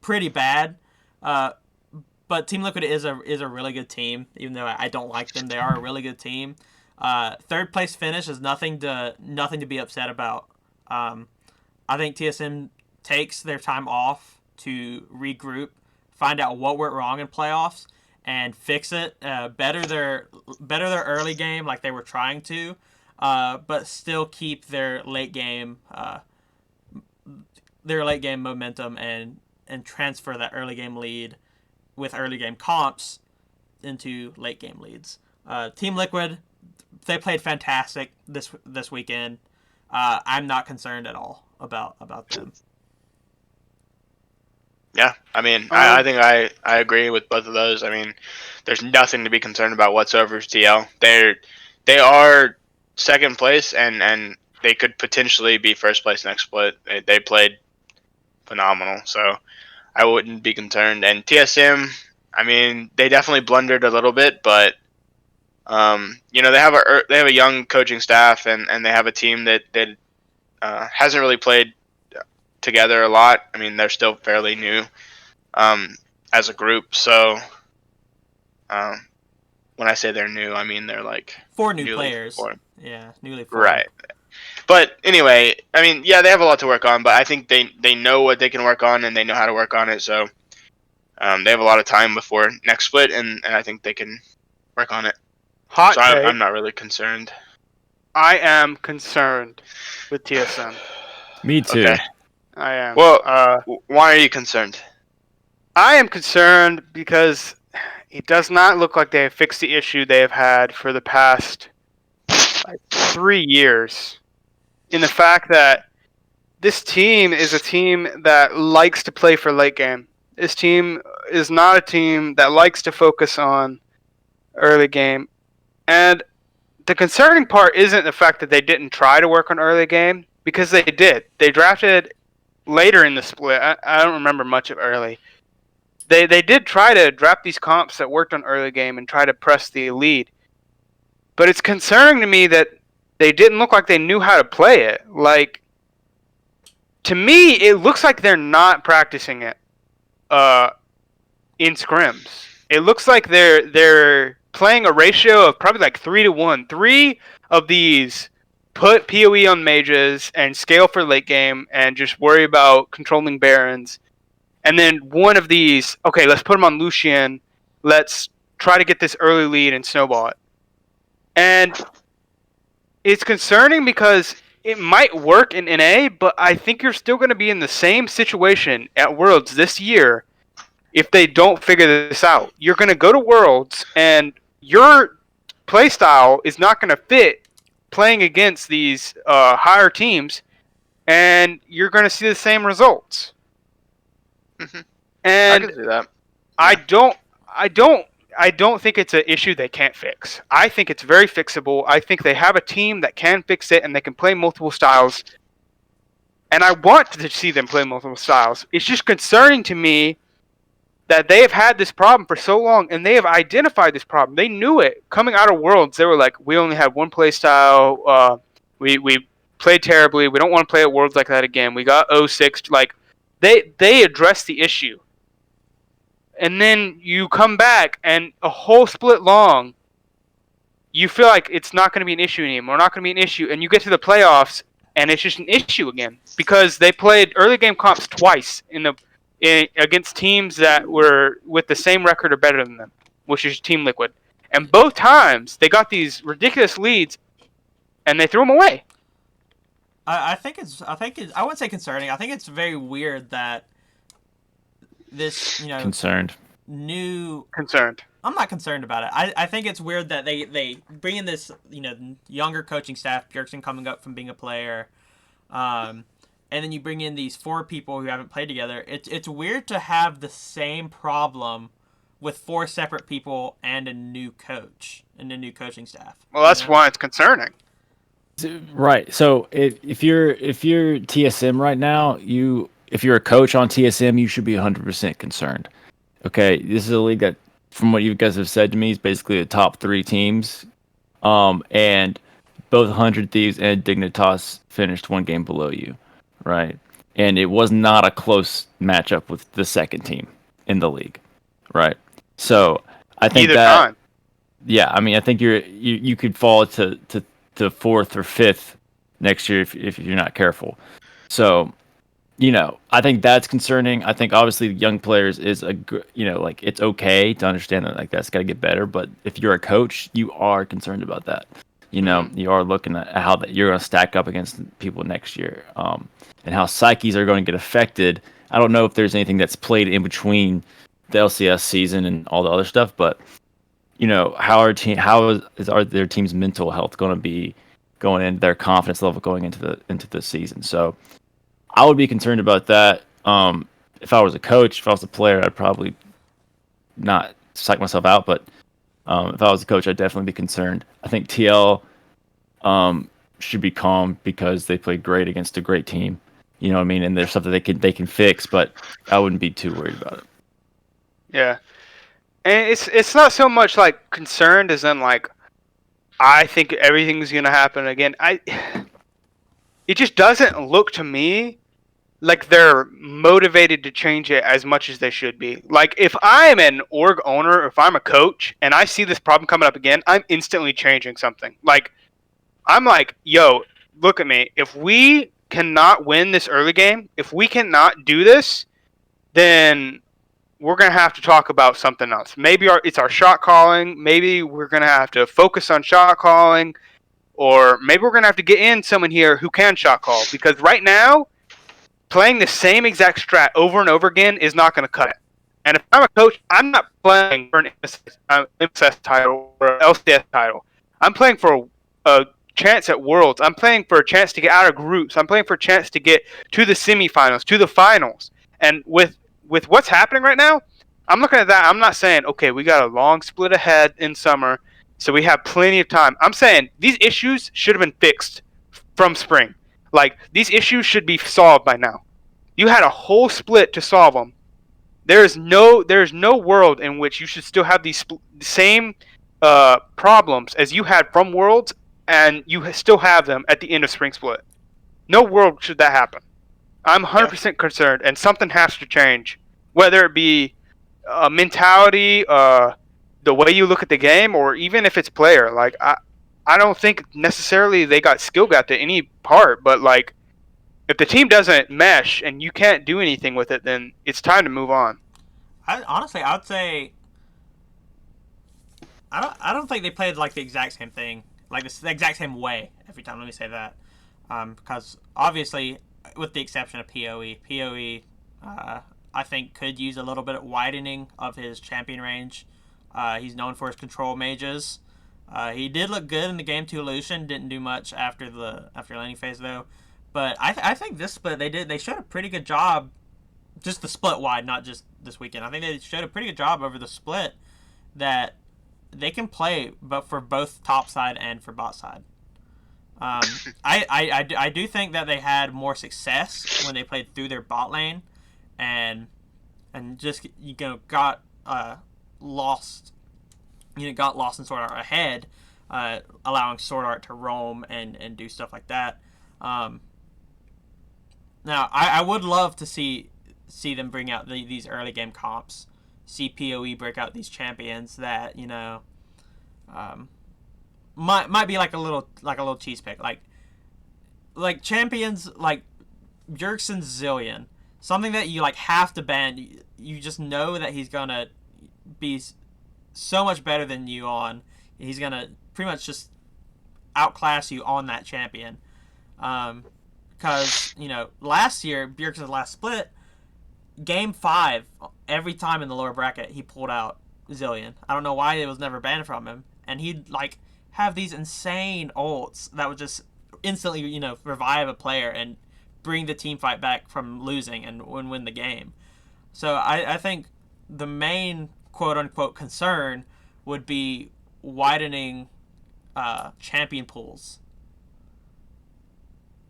pretty bad, but Team Liquid is a really good team. Even though I don't like them, they are a really good team. Third place finish is nothing to be upset about. I think TSM takes their time off to regroup, find out what went wrong in playoffs, and fix it. Better their early game like they were trying to, but still keep their late game momentum and transfer that early game lead with early game comps into late game leads. Team Liquid, they played fantastic this weekend. I'm not concerned at all about them. Yeah, I mean, I think I agree with both of those. I mean, there's nothing to be concerned about whatsoever with TL. They are second place, and they could potentially be first place next split. They played phenomenal, so I wouldn't be concerned. And TSM, I mean, they definitely blundered a little bit, but you know, they have a young coaching staff, and they have a team that hasn't really played together a lot. I mean, they're still fairly new as a group. So when I say they're new, I mean they're like 4 new players. Yeah, newly formed. Right. But anyway, I mean, yeah, they have a lot to work on, but I think they know what they can work on, and they know how to work on it. So they have a lot of time before next split, and I think they can work on it. Hot So take. I'm not really concerned. I am concerned with TSM. Me too. Okay. I am. Well, why are you concerned? I am concerned because it does not look like they have fixed the issue they have had for the past 3 years. In the fact that this team is a team that likes to play for late game. This team is not a team that likes to focus on early game. And the concerning part isn't the fact that they didn't try to work on early game, because they did. They drafted later in the split. I don't remember much of early. They did try to draft these comps that worked on early game and try to press the lead. But it's concerning to me that they didn't look like they knew how to play it. Like, to me, it looks like they're not practicing it in scrims. It looks like they're playing a ratio of probably like 3-1. 3 of these put PoE on mages and scale for late game and just worry about controlling barons. And then one of these, okay, let's put them on Lucian. Let's try to get this early lead and snowball it. And it's concerning because it might work in NA, but I think you're still going to be in the same situation at Worlds this year if they don't figure this out. You're going to go to Worlds, and your playstyle is not going to fit playing against these higher teams, and you're going to see the same results. Mm-hmm. And I can see that. I don't think it's an issue they can't fix. I think it's very fixable. I think they have a team that can fix it and they can play multiple styles. And I want to see them play multiple styles. It's just concerning to me that they have had this problem for so long and they have identified this problem. They knew it. Coming out of Worlds, they were like, we only have one play style. We played terribly. We don't want to play at Worlds like that again. We got 06. Like, they addressed the issue. And then you come back and a whole split long, you feel like it's not going to be an issue anymore, not going to be an issue, and you get to the playoffs and it's just an issue again because they played early game comps twice against teams that were with the same record or better than them, which is Team Liquid, and both times they got these ridiculous leads and they threw them away. I think it's I wouldn't say concerning. I think it's very weird that this Concerned. Concerned. I'm not concerned about it. I think it's weird that they bring in this younger coaching staff, Bjergsen coming up from being a player, and then you bring in these 4 people who haven't played together. It's weird to have the same problem with 4 separate people and a new coach and a new coaching staff. Well, that's why it's concerning. Right. So if you're TSM right now, if you're a coach on TSM, you should be 100% concerned. Okay, this is a league that, from what you guys have said to me, is basically the top 3 teams. And both 100 Thieves and Dignitas finished 1 game below you, right? And it was not a close matchup with the second team in the league, right? So I think Either that time. Yeah, I mean, I think you could fall to 4th or 5th next year if you're not careful. So, I think that's concerning. I think obviously young players is like it's okay to understand that like that's got to get better. But if you're a coach, you are concerned about that. You are looking at how that you're going to stack up against people next year, and how psyches are going to get affected. I don't know if there's anything that's played in between the LCS season and all the other stuff, but how are their team's mental health going to be going in, their confidence level going into the season? So I would be concerned about that. If I was a coach, if I was a player, I'd probably not psych myself out, but if I was a coach, I'd definitely be concerned. I think TL should be calm because they played great against a great team. You know what I mean? And there's stuff that they can fix, but I wouldn't be too worried about it. Yeah. And it's not so much like concerned as in like I think everything's gonna happen again. It just doesn't look to me like they're motivated to change it as much as they should be. Like if I'm an org owner, or if I'm a coach and I see this problem coming up again, I'm instantly changing something. Like I'm like, yo, look at me. If we cannot win this early game, if we cannot do this, then we're going to have to talk about something else. Maybe it's our shot calling. Maybe we're going to have to focus on shot calling. Or maybe we're going to have to get in someone here who can shot call. Because right now, playing the same exact strat over and over again is not going to cut it. And if I'm a coach, I'm not playing for an MSS title or an LCS title. I'm playing for a chance at Worlds. I'm playing for a chance to get out of groups. I'm playing for a chance to get to the semifinals, to the finals. And with what's happening right now, I'm looking at that. I'm not saying, okay, we got a long split ahead in summer, so we have plenty of time. I'm saying these issues should have been fixed from spring. Like, these issues should be solved by now. You had a whole split to solve them. There's no world in which you should still have these same problems as you had from Worlds, and you still have them at the end of spring split. No world should that happen. I'm 100% concerned, and something has to change, whether it be mentality, the way you look at the game, or even if it's player. Like, I don't think necessarily they got skill gapped at any part, but like, if the team doesn't mesh and you can't do anything with it, then it's time to move on. Honestly, I would say I don't think they played like the exact same thing, like the exact same way every time. Let me say that, because obviously, with the exception of PoE, I think could use a little bit of widening of his champion range. He's known for his control mages. He did look good in the game 2 Lucian. Didn't do much after laning phase though. But I think this split they showed a pretty good job, just the split wide, not just this weekend. I think they showed a pretty good job over the split that they can play, but for both top side and for bot side. I do think that they had more success when they played through their bot lane, and just got lost. Got lost in Sword Art ahead, allowing Sword Art to roam and do stuff like that. Now, I would love to see them bring out these early game comps, see PoE break out these champions that might be like a little cheese pick, like champions like Bjergsen's Zillion, something that you like have to ban. You just know that he's gonna be so much better than you on. He's gonna pretty much just outclass you on that champion. Because last year, Bjergsen's last split, game 5, every time in the lower bracket he pulled out Zillion. I don't know why it was never banned from him, and he'd like have these insane ults that would just instantly revive a player and bring the team fight back from losing and win the game. So I think the main quote unquote concern would be widening champion pools,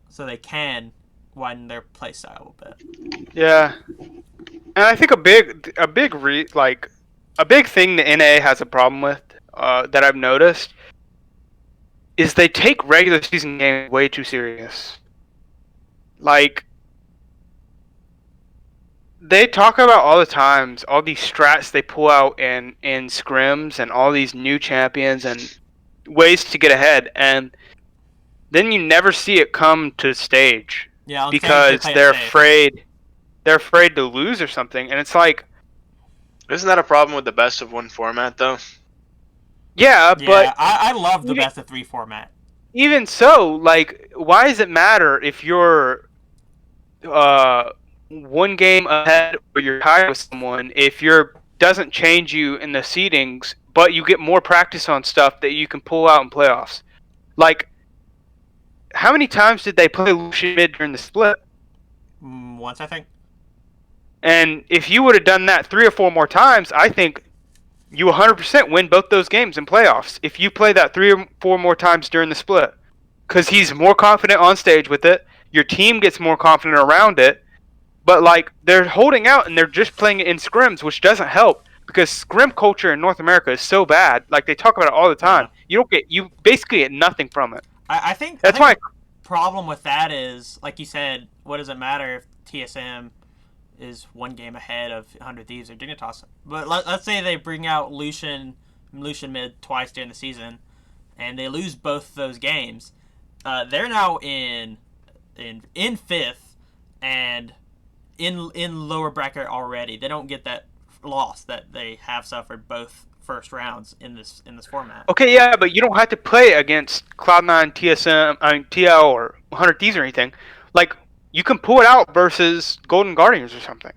so they can widen their playstyle a little bit. Yeah, and I think a big thing the NA has a problem with that I've noticed is they take regular season games way too serious. Like, they talk about all the times all these strats they pull out in scrims and all these new champions and ways to get ahead, and then you never see it come to stage. Yeah, because they're afraid to lose or something, and it's like, isn't that a problem with the best of 1 format though? Yeah, but I love the best of 3 format. Even so, like, why does it matter if you're 1 game ahead or you're tied with someone if doesn't change you in the seedings, but you get more practice on stuff that you can pull out in playoffs? Like, how many times did they play Lucian mid during the split? Once, I think. And if you would have done that 3 or 4 more times, I think you 100% win both those games in playoffs. If you play that 3 or 4 more times during the split, because he's more confident on stage with it, your team gets more confident around it. But like, they're holding out and they're just playing it in scrims, which doesn't help because scrim culture in North America is so bad. Like, they talk about it all the time. Yeah. You basically get nothing from it. I think that's why. The problem with that is, like you said, what does it matter if TSM is 1 game ahead of 100 Thieves or Dignitas? But let's say they bring out Lucian mid twice during the season, and they lose both those games. They're now in 5th and in lower bracket already. They don't get that loss that they have suffered both first rounds in this format. Okay, yeah, but you don't have to play against Cloud9, TSM, TL, or 100 Thieves or anything. Like, you can pull it out versus Golden Guardians or something.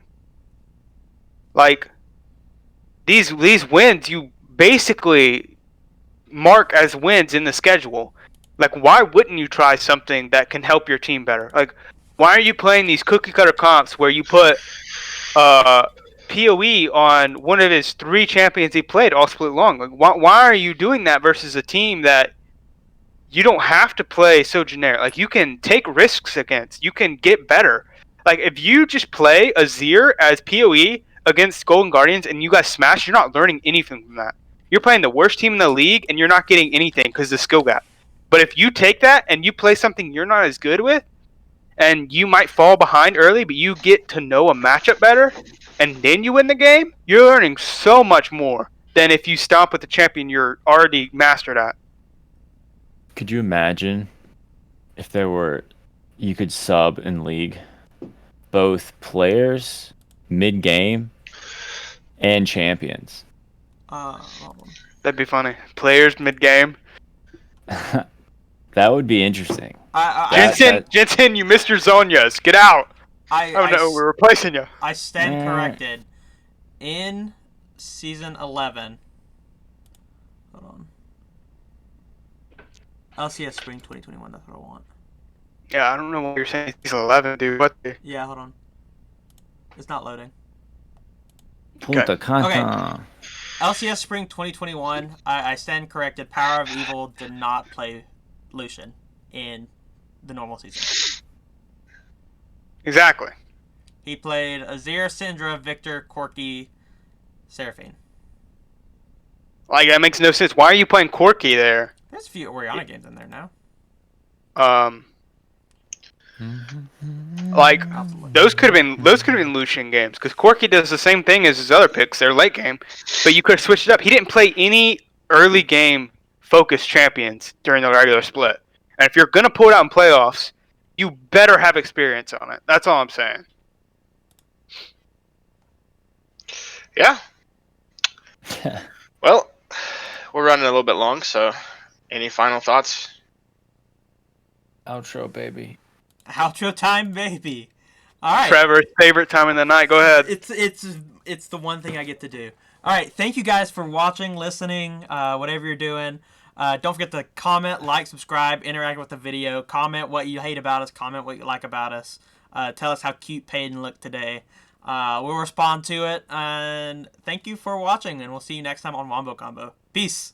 Like, these wins you basically mark as wins in the schedule. Like, why wouldn't you try something that can help your team better? Like, why are you playing these cookie cutter comps where you put PoE on one of his 3 champions he played all split long? Like, why are you doing that versus a team that you don't have to play so generic? Like, you can take risks against. You can get better. Like, if you just play Azir as PoE against Golden Guardians and you guys smash, you're not learning anything from that. You're playing the worst team in the league and you're not getting anything because of the skill gap. But if you take that and you play something you're not as good with, and you might fall behind early, but you get to know a matchup better, and then you win the game, you're learning so much more than if you stomp with the champion you're already mastered at. Could you imagine if you could sub in League both players, mid-game, and champions? Hold on. That'd be funny. Players mid-game. That would be interesting. Jensen, you missed your Zonias. Get out. Oh no, we're replacing you. I stand corrected. In Season 11. Hold on. LCS Spring 2021, that's what I want. Yeah, I don't know what you're saying. He's 11, dude. What the? Yeah, hold on. It's not loading. Punta Cana. Okay. LCS Spring 2021, I stand corrected. Power of Evil did not play Lucian in the normal season. Exactly. He played Azir, Syndra, Victor, Corki, Seraphine. Like, that makes no sense. Why are you playing Corki there? There's a few Oriana games in there now. Like, those could have been Lucian games, because Corki does the same thing as his other picks. They're late game, but you could have switched it up. He didn't play any early game focused champions during the regular split, and if you're gonna pull it out in playoffs, you better have experience on it. That's all I'm saying. Yeah. Well, we're running a little bit long, so any final thoughts? Outro, baby. Outro time, baby. All right. Trevor's favorite time of the night. Go ahead. It's the one thing I get to do. All right. Thank you guys for watching, listening, whatever you're doing. Don't forget to comment, like, subscribe, interact with the video. Comment what you hate about us. Comment what you like about us. Tell us how cute Payden looked today. We'll respond to it. And thank you for watching, and we'll see you next time on Wombo Combo. Peace.